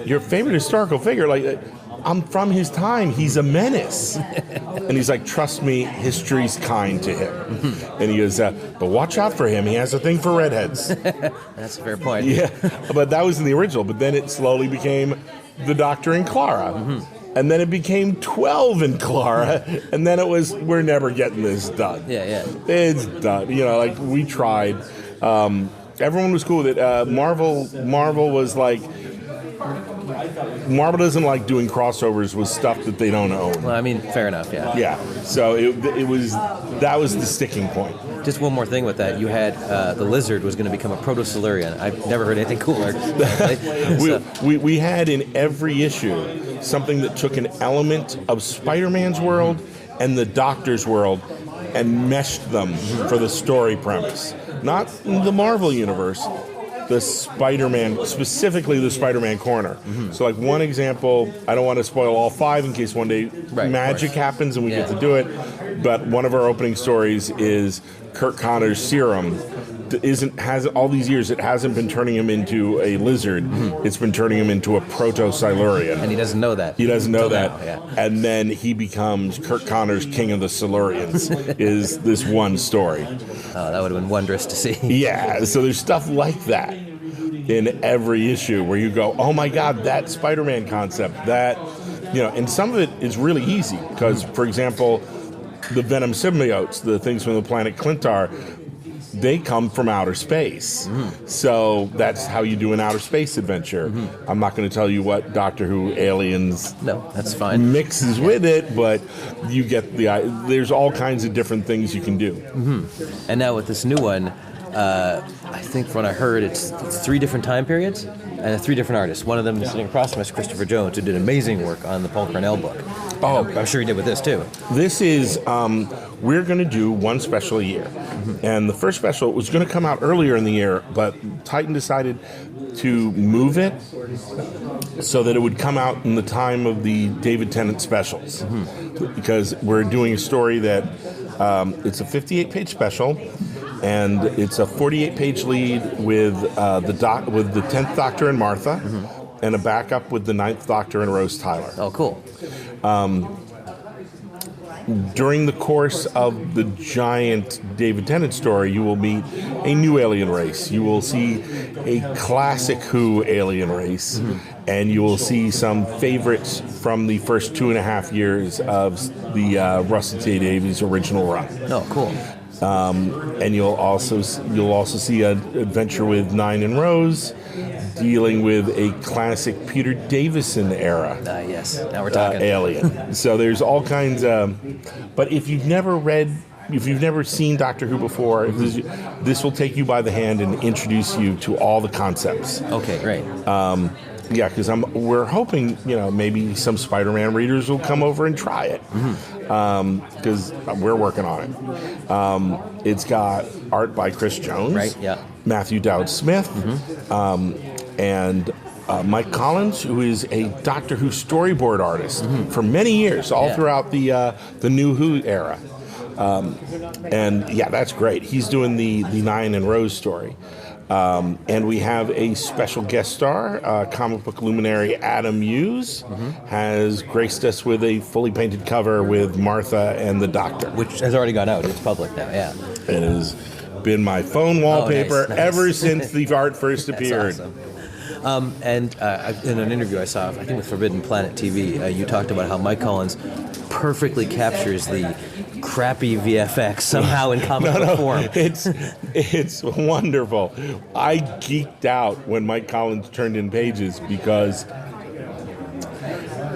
your favorite historical figure, like... I'm from his time. He's a menace. And he's like, trust me, history's kind to him. And he goes, but watch out for him. He has a thing for redheads. That's a fair point. Yeah, but that was in the original. But then it slowly became the Doctor and Clara. And then it became 12 and Clara. And then it was, we're never getting this done. Yeah. It's done. Like we tried. Everyone was cool with it. Marvel was like... Marvel doesn't like doing crossovers with stuff that they don't own. Well, I mean, fair enough, yeah. Yeah, so that was the sticking point. Just one more thing with that. You had the Lizard was going to become a Proto-Silurian. I've never heard anything cooler. We had in every issue something that took an element of Spider-Man's world and the Doctor's world and meshed them for the story premise. Not the Marvel universe, the Spider-Man, specifically the Spider-Man corner. So like one example, I don't want to spoil all 5 in case one day magic happens and we get to do it, but one of our opening stories is Kurt Connor's serum has all these years, it hasn't been turning him into a lizard, it's been turning him into a Proto-Silurian. And he doesn't know that. He doesn't know that. Now, yeah. And then he becomes Kurt Connor's King of the Silurians, is this one story. Oh, that would have been wondrous to see. Yeah, so there's stuff like that in every issue where you go, oh my God, that Spider-Man concept, that, and some of it is really easy because, for example, the Venom symbiotes, the things from the planet Clintar, they come from outer space. So that's how you do an outer space adventure. I'm not going to tell you what Doctor Who aliens that's fine. mixes with it, but you get there's all kinds of different things you can do. And now with this new one, I think from what I heard, it's 3 different time periods and 3 different artists. One of them sitting across from us, Christopher Jones, who did amazing work on the Paul Cornell book. Oh, I'm sure he did with this too. This is, we're going to do one special a year. And the first special was going to come out earlier in the year, but Titan decided to move it so that it would come out in the time of the David Tennant specials. Because we're doing a story that, it's a 58-page special, and it's a 48-page lead with with the 10th Doctor and Martha, and a backup with the 9th Doctor and Rose Tyler. Oh, cool. During the course of the giant David Tennant story, you will meet a new alien race. You will see a classic Who alien race, and you will see some favorites from the first 2.5 years of the Russell T. Davies original run. Oh, cool. And you'll also see an adventure with Nine and Rose, dealing with a classic Peter Davison era. Yes, now we're talking Alien. So there's all kinds of. But if you've never seen Doctor Who before, this will take you by the hand and introduce you to all the concepts. Okay, great. Yeah, because we're hoping, maybe some Spider-Man readers will come over and try it. Because we're working on it. It's got art by Chris Jones, right? Yeah. Matthew Dowd Smith, and Mike Collins, who is a Doctor Who storyboard artist for many years, all throughout the New Who era. And yeah, that's great. He's doing the Nine and Rose story. And we have a special guest star, comic book luminary Adam Hughes, has graced us with a fully painted cover with Martha and the Doctor. Which has already gone out. It's public now, yeah. It has been my phone wallpaper nice. ever since the art first appeared. Awesome. And in an interview I saw, I think with Forbidden Planet TV, you talked about how Mike Collins perfectly captures the crappy VFX somehow in comic book form. It's wonderful. I geeked out when Mike Collins turned in pages because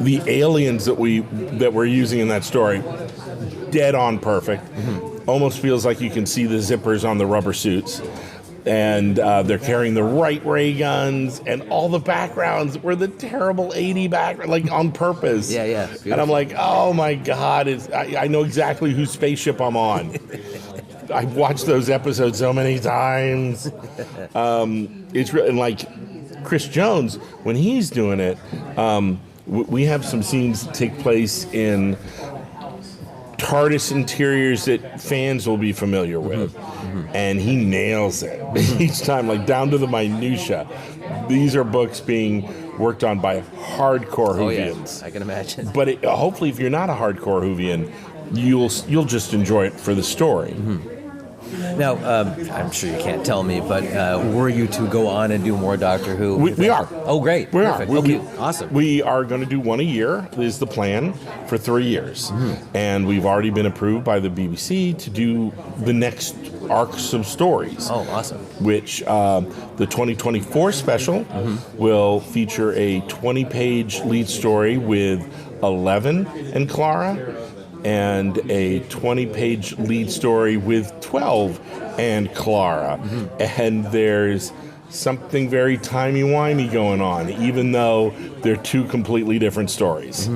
the aliens that we're using in that story, dead on perfect. Almost feels like you can see the zippers on the rubber suits. And they're carrying the right ray guns, and all the backgrounds were the terrible 80 background, like on purpose. Yeah. And I'm like, oh my God, I know exactly whose spaceship I'm on. I've watched those episodes so many times. It's really, and like Chris Jones, when he's doing it, we have some scenes that take place in TARDIS interiors that fans will be familiar with. And he nails it each time, like down to the minutia. These are books being worked on by hardcore Whovians. I can imagine. But hopefully, if you're not a hardcore Whovian, you'll just enjoy it for the story. Now, I'm sure you can't tell me, but were you to go on and do more Doctor Who? We are. Oh, great. We Perfect. are. Okay, awesome. We are going to do one a year, is the plan, for 3 years. And we've already been approved by the BBC to do the next arcs of stories. Oh, awesome. Which the 2024 special will feature a 20-page lead story with 11 and Clara, and a 20-page lead story with 12 and Clara. And there's something very timey-wimey going on, even though they're two completely different stories.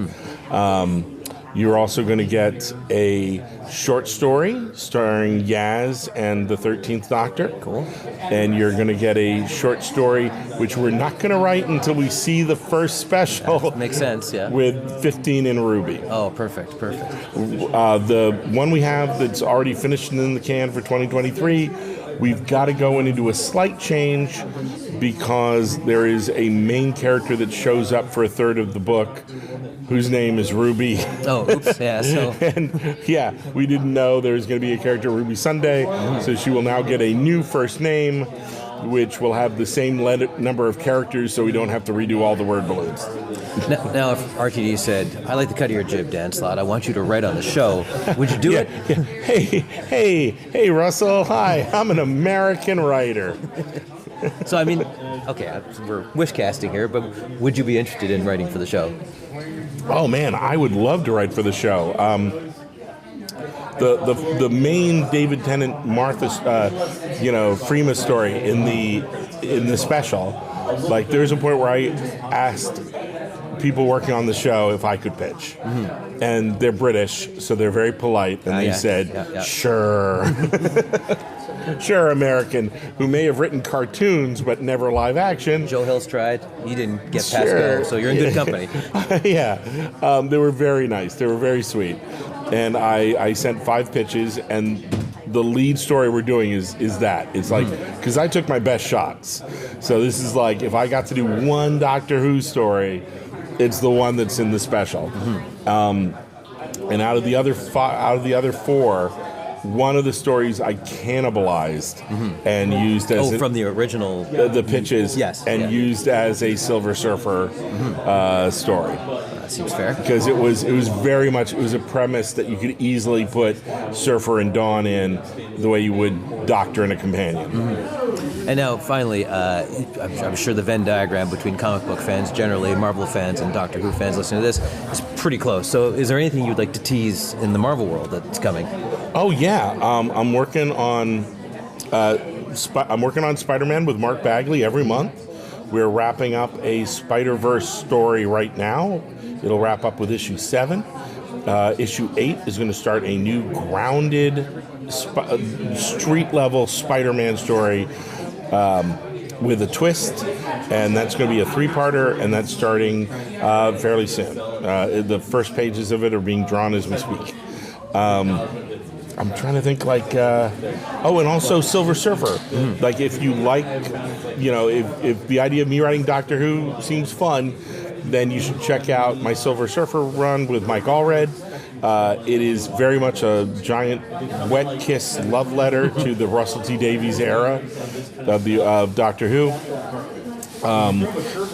You're also going to get a short story starring Yaz and the 13th Doctor. Cool. And you're going to get a short story, which we're not going to write until we see the first special. Makes sense, yeah. With 15 in Ruby. Oh, perfect. The one we have that's already finished in the can for 2023, we've got to go in and do a slight change because there is a main character that shows up for a third of the book whose name is Ruby. Oh, oops, yeah. So. And yeah, we didn't know there was going to be a character, Ruby Sunday, so she will now get a new first name, which will have the same number of characters, so we don't have to redo all the word balloons. Now, if RTD said, "I like the cut of your jib, Dan Slott. I want you to write on the show," would you do it? Yeah. Hey, Russell. Hi, I'm an American writer. So, I mean, okay, we're wish casting here, but would you be interested in writing for the show? Oh man, I would love to write for the show. The main David Tennant Martha Freema story in the special, like there's a point where I asked people working on the show if I could pitch, and they're British, so they're very polite, and they said, "Sure." Sure, American, who may have written cartoons but never live action. Joe Hill's tried. He didn't get past go, so you're in good company. Yeah. They were very nice. They were very sweet. And I sent 5 pitches, and the lead story we're doing is that. It's like, because I took my best shots. So this is like, if I got to do one Doctor Who story, it's the one that's in the special. And out of the other 4, one of the stories I cannibalized and used as from the original the pitches, yes, used as a Silver Surfer story. Seems fair. Because it was very much, it was a premise that you could easily put Surfer and Dawn in the way you would Doctor and a companion. And now, finally, I'm sure the Venn diagram between comic book fans generally, Marvel fans, and Doctor Who fans listening to this is pretty close. So is there anything you'd like to tease in the Marvel world that's coming? Oh, yeah. I'm working on Spider-Man with Mark Bagley every month. We're wrapping up a Spider-Verse story right now. It'll wrap up with issue 7. Issue 8 is going to start a new grounded street-level Spider-Man story with a twist, and that's going to be a 3-parter, and that's starting fairly soon. The first pages of it are being drawn as we speak. I'm trying to think and also Silver Surfer. Like, if you like, if the idea of me writing Doctor Who seems fun, then you should check out my Silver Surfer run with Mike Allred. It is very much a giant wet kiss love letter to the Russell T Davies era of Doctor Who.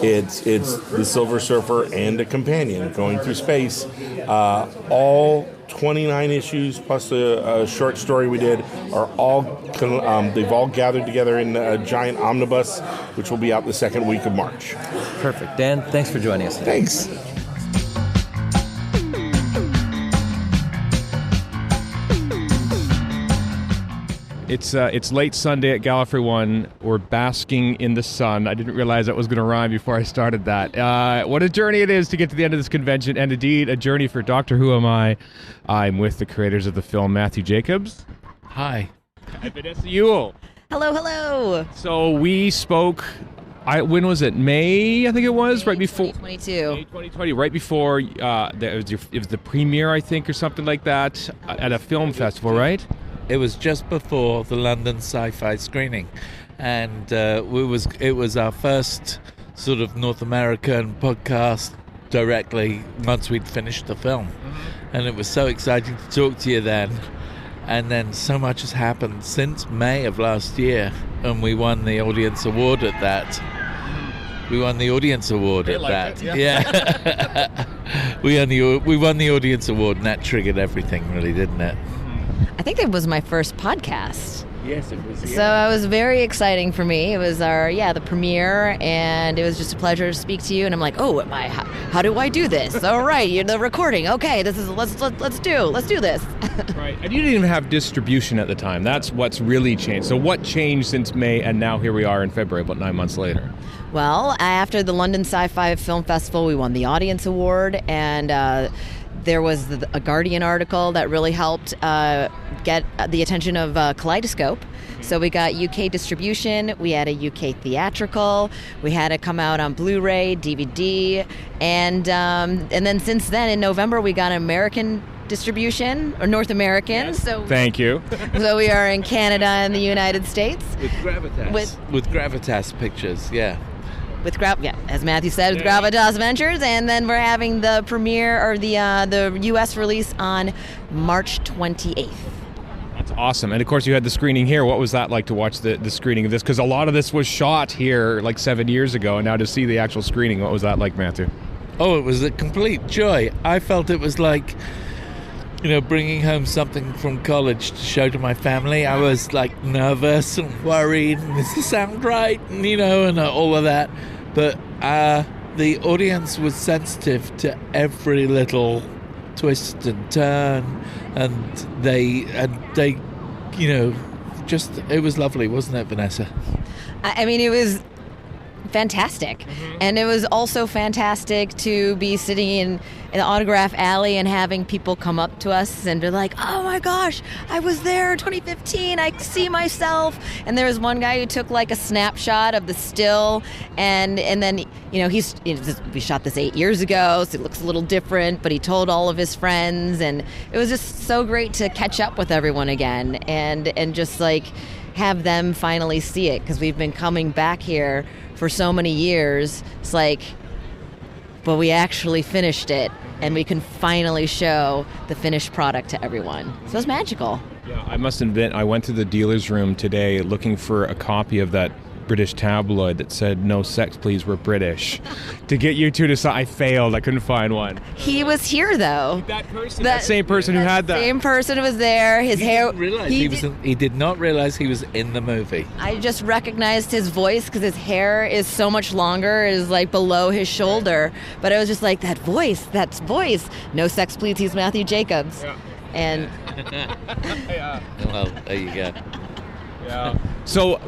It's the Silver Surfer and a companion going through space. All 29 issues plus a short story we did are all they've all gathered together in a giant omnibus, which will be out the second week of March. Perfect. Dan, thanks for joining us today. Thanks. It's late Sunday at Gallifrey One. We're basking in the sun. I didn't realize that was going to rhyme before I started that. What a journey it is to get to the end of this convention, and indeed a journey for Doctor Who Am I. I'm with the creators of the film, Matthew Jacobs. Hi. And Vanessa Yuille. Hello, hello. So we spoke, when was it? May, I think it was, right before 2022. May 2020, right before it was the premiere, I think, or something like that, at a film festival, right? It was just before the London Sci-Fi screening, and it was our first sort of North American podcast directly once we'd finished the film, and it was so exciting to talk to you then. And then so much has happened since May of last year, and we won the audience award at that. We won the audience award at that. Yeah. We won the audience award, and that triggered everything, really, didn't it? I think it was my first podcast. Yes, it was. Yeah. So it was very exciting for me. It was the premiere, and it was just a pleasure to speak to you. And I'm like, how do I do this? All right, the recording. Okay, let's do this. Right, and you didn't even have distribution at the time. That's what's really changed. So what changed since May, and now here we are in February, about 9 months later? Well, after the London Sci-Fi Film Festival, we won the audience award, and there was a Guardian article that really helped get the attention of Kaleidoscope. So we got UK distribution, we had a UK theatrical, we had it come out on Blu-ray, DVD, and then since then, in November, we got an American distribution, or North American. Yes. So thank you. So we are in Canada and the United States. With Gravitas. With Gravitas Pictures, yeah. As Matthew said, with Gravitas Ventures, and then we're having the premiere, or the U.S. release on March 28th. That's awesome. And of course, you had the screening here. What was that like to watch the screening of this? Because a lot of this was shot here like 7 years ago, and now to see the actual screening, what was that like, Matthew? Oh, it was a complete joy. I felt it was like, bringing home something from college to show to my family. I was like nervous and worried, and does this sound right? And all of that. But the audience was sensitive to every little twist and turn, and they it was lovely, wasn't it, Vanessa? I mean, it was fantastic. And it was also fantastic to be sitting in the autograph alley and having people come up to us and be like, oh my gosh, I was there in 2015, I see myself. And there was one guy who took like a snapshot of the still, and then we shot this 8 years ago, so it looks a little different, but he told all of his friends, and it was just so great to catch up with everyone again and just like have them finally see it, because we've been coming back here for so many years. It's like, but we actually finished it, and we can finally show the finished product to everyone. So it's magical. Yeah, I must admit, I went to the dealer's room today looking for a copy of that British tabloid that said "No sex, please, we're British." To get you two to sign, I failed. I couldn't find one. He was here though. That same person who had that. Same person was there. His hair. He did not realize he was in the movie. I just recognized his voice because his hair is so much longer, is like below his shoulder. But I was just like, that voice. No sex, please. He's Matthew Jacobs. Yeah. And well, there you go. Yeah. So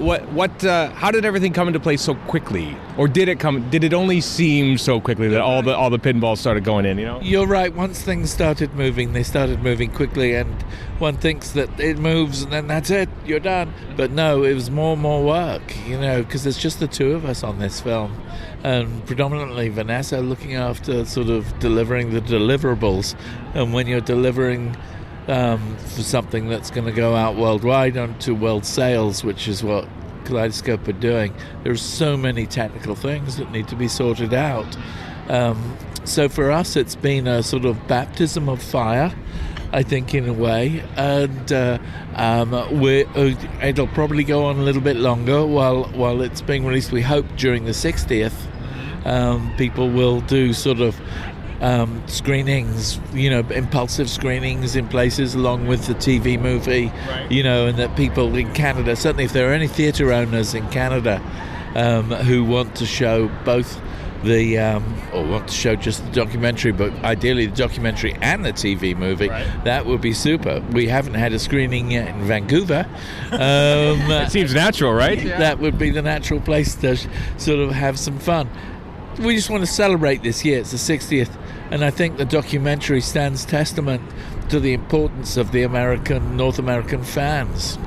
how did everything come into place so quickly? Or did it only seem so quickly that all the pinballs started going in, you know? You're right. Once things started moving, they started moving quickly, and one thinks that it moves and then that's it, you're done. But no, it was more and more work, you know, because there's just the two of us on this film. And predominantly Vanessa looking after sort of delivering the deliverables. And when you're delivering for something that's going to go out worldwide onto world sales, which is what Kaleidoscope are doing, there's so many technical things that need to be sorted out. So for us, it's been a sort of baptism of fire, I think, in a way, and it'll probably go on a little bit longer while it's being released. We hope during the 60th, people will do sort of screenings, you know, impulsive screenings in places along with the TV movie, right. You know, and that people in Canada, certainly if there are any theatre owners in Canada who want to show both the or want to show just the documentary, but ideally the documentary and the TV movie, right. That would be super. We haven't had a screening yet in Vancouver. It seems natural, right? Yeah. That would be the natural place to sort of have some fun. We just want to celebrate this year. It's the 60th, and I think the documentary stands testament to the importance of the North American fans.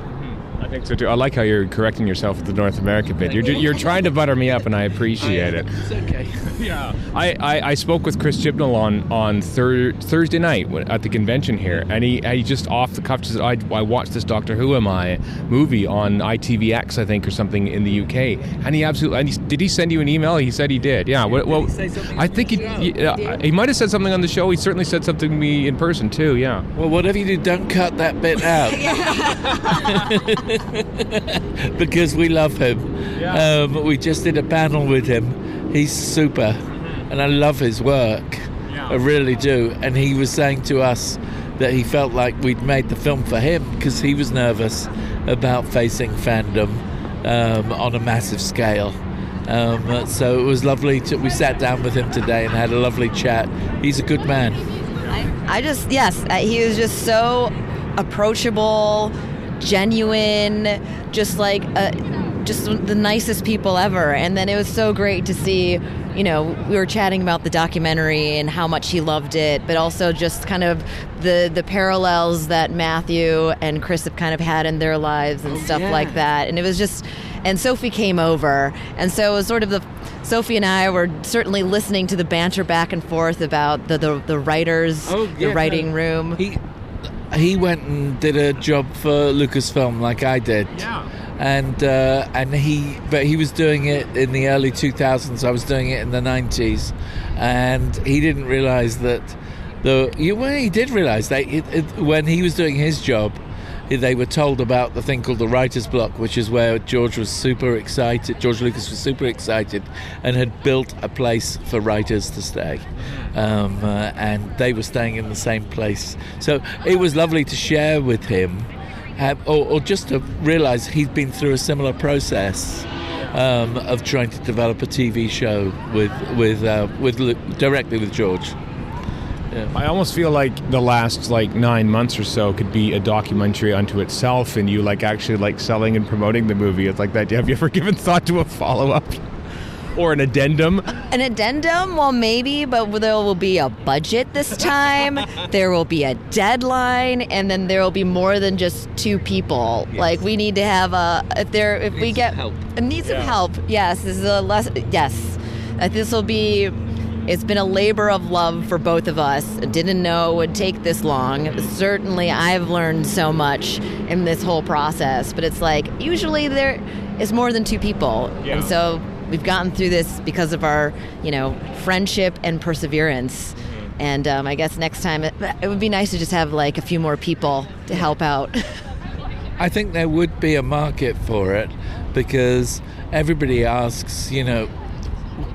I think so too. I like how you're correcting yourself with the North American bit. You're trying to butter me up, and I appreciate it. It's okay. Yeah. I spoke with Chris Chibnall on Thursday night at the convention here, and he just off the cuff said, I watched this Doctor Who Am I movie on ITVX, I think, or something in the UK, and he absolutely. Did he send you an email? He said he did. Yeah. Well, I think he might have said something on the show. He certainly said something to me in person too. Yeah. Well, whatever you do, don't cut that bit out. Because we love him. Yeah. We just did a panel with him. He's super, and I love his work. Yeah. I really do. And he was saying to us that he felt like we'd made the film for him because he was nervous about facing fandom on a massive scale. So it was lovely. We sat down with him today and had a lovely chat. He's a good man. He was just so approachable, genuine, just like just the nicest people ever. And then it was so great to see, you know, we were chatting about the documentary and how much he loved it, but also just kind of the parallels that Matthew and Chris have kind of had in their lives and stuff like that. And it was just, and Sophie came over, and so it was sort of Sophie and I were certainly listening to the banter back and forth about the writers, the writing room. He went and did a job for Lucasfilm like I did. Yeah. And he was doing it in the early 2000s. I was doing it in the 90s, and he didn't realize that he did realize that when he was doing his job, they were told about the thing called the writer's block, which is where George Lucas was super excited and had built a place for writers to stay. And they were staying in the same place. So it was lovely to share with him, or just to realize he'd been through a similar process of trying to develop a TV show directly with George. Yeah. I almost feel like the last 9 months or so could be a documentary unto itself, and you actually selling and promoting the movie. It's like that. Have you ever given thought to a follow-up or an addendum? An addendum? Well, maybe, but there will be a budget this time. There will be a deadline, and then there will be more than just two people. Yes. We need to have if we get help. Need some help. Yes, this is this will be. It's been a labor of love for both of us. I didn't know it would take this long. Certainly, I've learned so much in this whole process. But it's usually there is more than two people. Yeah. And so we've gotten through this because of our, friendship and perseverance. And I guess next time it would be nice to just have like a few more people to help out. I think there would be a market for it because everybody asks,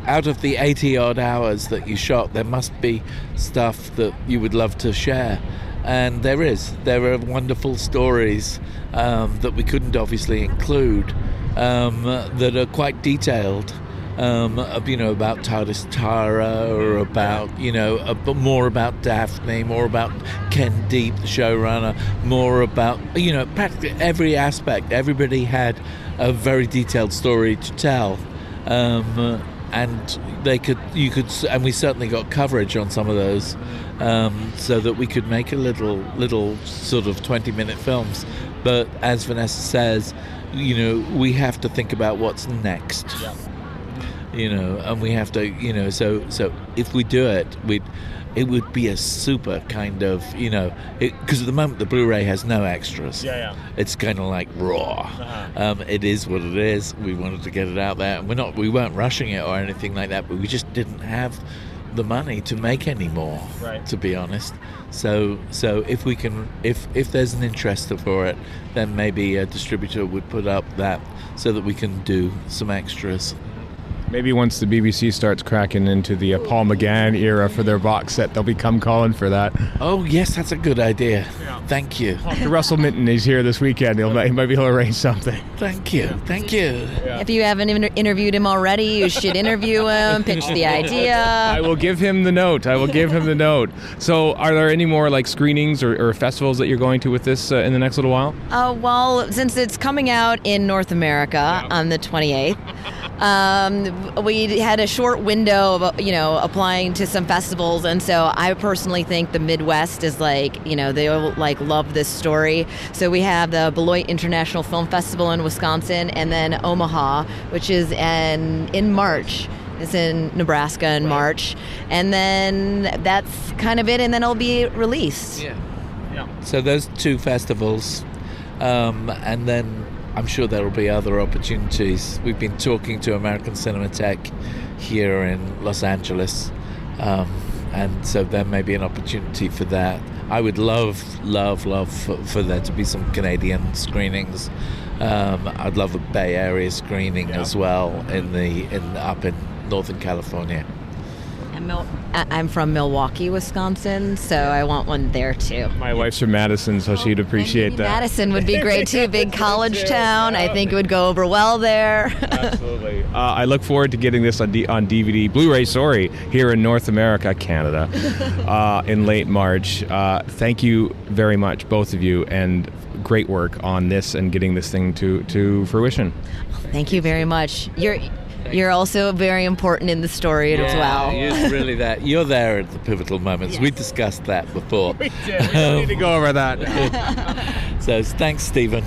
out of the 80 odd hours that you shot, there must be stuff that you would love to share. And there are wonderful stories that we couldn't obviously include that are quite detailed, about TARDIS Tara, or about, more about Daphne, more about Ken Deep, the showrunner, more about, practically every aspect. Everybody had a very detailed story to tell. And and we certainly got coverage on some of those, so that we could make a little sort of 20-minute films. But as Vanessa says, we have to think about what's next. Yeah. And we have to, so if we do it, it would be a super kind of, because at the moment the Blu-ray has no extras. Yeah. It's kind of like raw. Uh-huh. It is what it is. We wanted to get it out there, and we weren't rushing it or anything like that, but we just didn't have the money to make any more, right, to be honest. So if we can, if there's an interest for it, then maybe a distributor would put up that so that we can do some extras. Maybe once the BBC starts cracking into the Paul McGann era for their box set, they'll become calling for that. Oh, yes, that's a good idea. Yeah. Thank you. Russell Minton is here this weekend. He might be able to arrange something. Thank you. Yeah. If you haven't interviewed him already, you should interview him, pitch the idea. I will give him the note. So are there any more like screenings or festivals that you're going to with this in the next little while? Well, since it's coming out in North America on the 28th, we had a short window of, applying to some festivals, and so I personally think the Midwest is like, they love this story. So we have the Beloit International Film Festival in Wisconsin, and then Omaha, which is in March. It's in Nebraska in March, and then that's kind of it, and then it'll be released. Yeah. So those two festivals, and then I'm sure there will be other opportunities. We've been talking to American Cinematheque here in Los Angeles, and so there may be an opportunity for that. I would love for there to be some Canadian screenings. I'd love a Bay Area screening as well up in Northern California. I'm from Milwaukee, Wisconsin, so I want one there too. My wife's from Madison, so she'd appreciate that. Madison would be great too. Big college town. I think it would go over well there. Absolutely. I look forward to getting this on DVD, Blu-ray, here in North America, Canada, in late March. Thank you very much, both of you, and great work on this and getting this thing to fruition. Thank you very much. You're also very important in the story as well. It's really that. You're there at the pivotal moments. Yes. We discussed that before. We did. We don't need to go over that. So thanks, Stephen.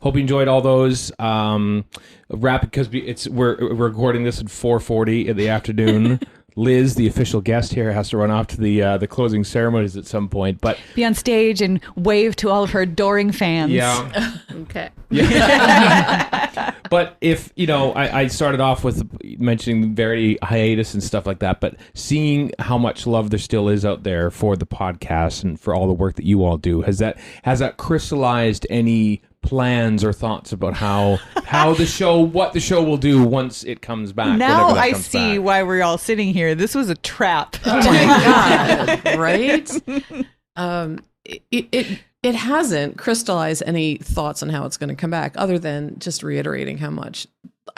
Hope you enjoyed all those. Rapid, because we're recording this at 4:40 in the afternoon. Liz, the official guest here, has to run off to the closing ceremonies at some point, but be on stage and wave to all of her adoring fans. Yeah. Okay. Yeah. But if I started off with mentioning Verity hiatus and stuff like that, but seeing how much love there still is out there for the podcast and for all the work that you all do, has that crystallized any plans or thoughts about what the show will do once it comes back? Now I see why we're all sitting here. This was a trap. Oh my God. Right? It hasn't crystallized any thoughts on how it's going to come back, other than just reiterating how much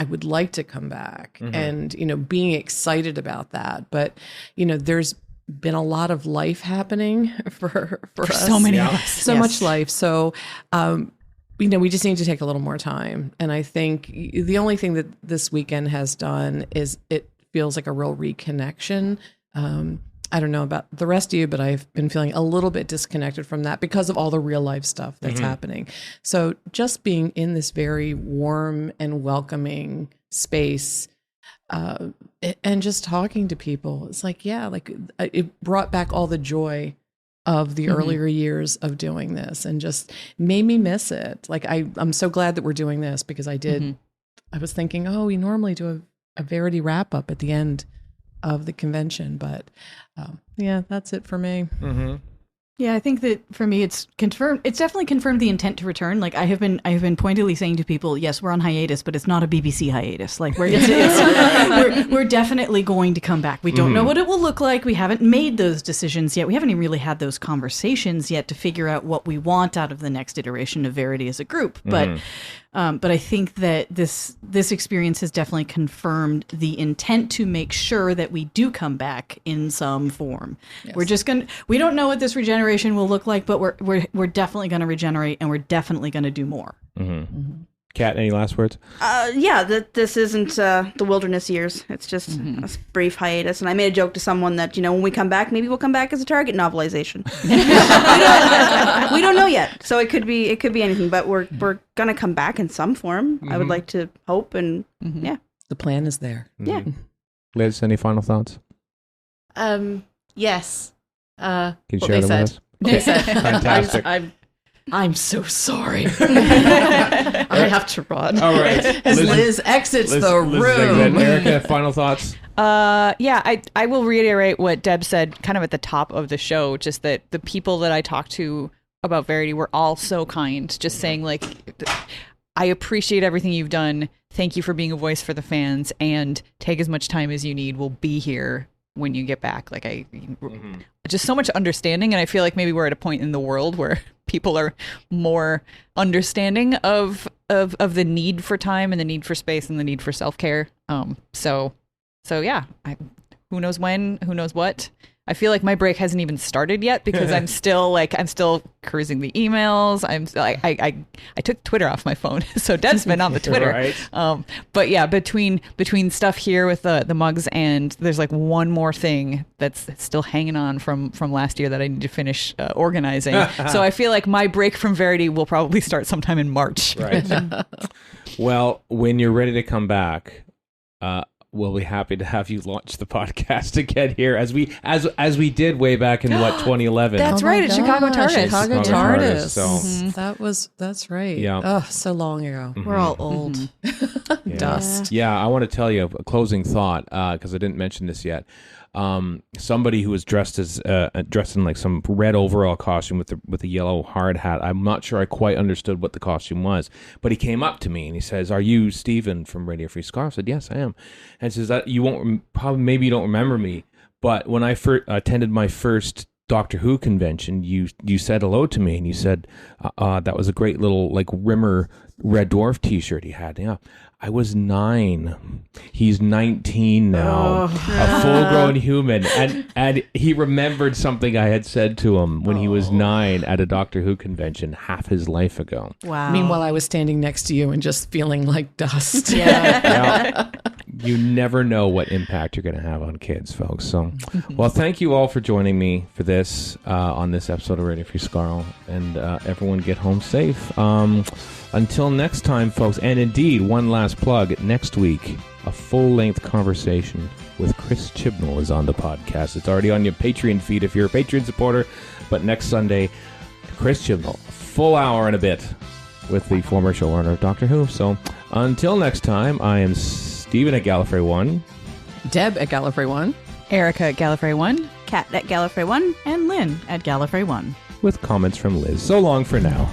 I would like to come back, and being excited about that. But there's been a lot of life happening for us. So many of us. So much life. So we just need to take a little more time. And I think the only thing that this weekend has done is it feels like a real reconnection. I don't know about the rest of you, but I've been feeling a little bit disconnected from that because of all the real life stuff that's happening. So just being in this very warm and welcoming space, and just talking to people, it's like, it brought back all the joy of the earlier years of doing this, and just made me miss it. Like I'm so glad that we're doing this, because I was thinking, oh, we normally do a Verity wrap up at the end of the convention, but yeah, that's it for me. Yeah, I think that for me, it's confirmed. It's definitely confirmed the intent to return. Like I have been pointedly saying to people, yes, we're on hiatus, but it's not a BBC hiatus. Like we're definitely going to come back. We don't know what it will look like. We haven't made those decisions yet. We haven't even really had those conversations yet to figure out what we want out of the next iteration of Verity as a group. But I think that this experience has definitely confirmed the intent to make sure that we do come back in some form. Yes. We don't know what this regeneration will look like, but we're definitely going to regenerate, and we're definitely going to do more. Kat, any last words? This isn't the wilderness years. It's just a brief hiatus. And I made a joke to someone that, when we come back, maybe we'll come back as a Target novelization. we don't know yet. So it could be anything, but we're going to come back in some form. I would like to hope, and The plan is there. Yeah. Liz, any final thoughts? Yes. Can you share them with us? They said. Fantastic. I'm so sorry. I have to run. All right. As Liz exits the room. Erika, final thoughts? I will reiterate what Deb said kind of at the top of the show, just that the people that I talked to about Verity were all so kind, just saying, like, I appreciate everything you've done. Thank you for being a voice for the fans, and take as much time as you need. We'll be here when you get back. Like, just so much understanding, and I feel like maybe we're at a point in the world where people are more understanding of the need for time and the need for space and the need for self-care. So yeah, who knows when, who knows what. I feel like my break hasn't even started yet, because I'm still cruising the emails. I took Twitter off my phone, so Deb's been on the Twitter. Right. But yeah, between stuff here with the mugs, and there's like one more thing that's still hanging on from last year that I need to finish organizing. So I feel like my break from Verity will probably start sometime in March. Right. Well, when you're ready to come back, we'll be happy to have you launch the podcast again here, as we did way back in 2011. That's right, at Chicago TARDIS. Chicago TARDIS. So that's right. Yeah. Oh, so long ago. We're all old. Dust. Yeah, I want to tell you a closing thought, because I didn't mention this yet. Somebody who was dressed in like some red overall costume with a yellow hard hat. I'm not sure I quite understood what the costume was, but he came up to me and he says, "Are you Stephen from Radio Free Skaro?" I said, "Yes, I am." And he says, "That you won't maybe you don't remember me, but when I attended my first Doctor Who convention, you said hello to me, and you said that was a great little like Rimmer Red Dwarf T-shirt he had." Yeah. I was 9. He's 19 now, a full-grown human, and he remembered something I had said to him when he was 9 at a Doctor Who convention half his life ago. Wow. Meanwhile, I was standing next to you and just feeling like dust. Yeah. You never know what impact you're going to have on kids, folks. So, well, thank you all for joining me for this on this episode of Radio Free Skaro, and everyone get home safe. Until next time, folks, and indeed, one last plug. Next week, a full-length conversation with Chris Chibnall is on the podcast. It's already on your Patreon feed if you're a Patreon supporter, but next Sunday, Chris Chibnall, a full hour and a bit with the former showrunner of Doctor Who. So until next time, I am Stephen at Gallifrey One, Deb at Gallifrey One, Erika at Gallifrey One, Kat at Gallifrey One, And Lynne at Gallifrey One. with comments from Liz. So long for now.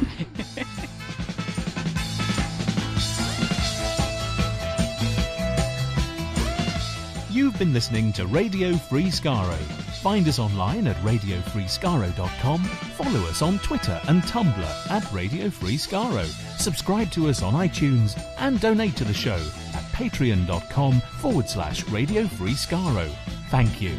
You've been listening to Radio Free Skaro. Find us online at radiofreeskaro.com. Follow us on Twitter and Tumblr at Radio Free Skaro. Subscribe to us on iTunes and donate to the show at patreon.com/Radio Free Skaro. Thank you.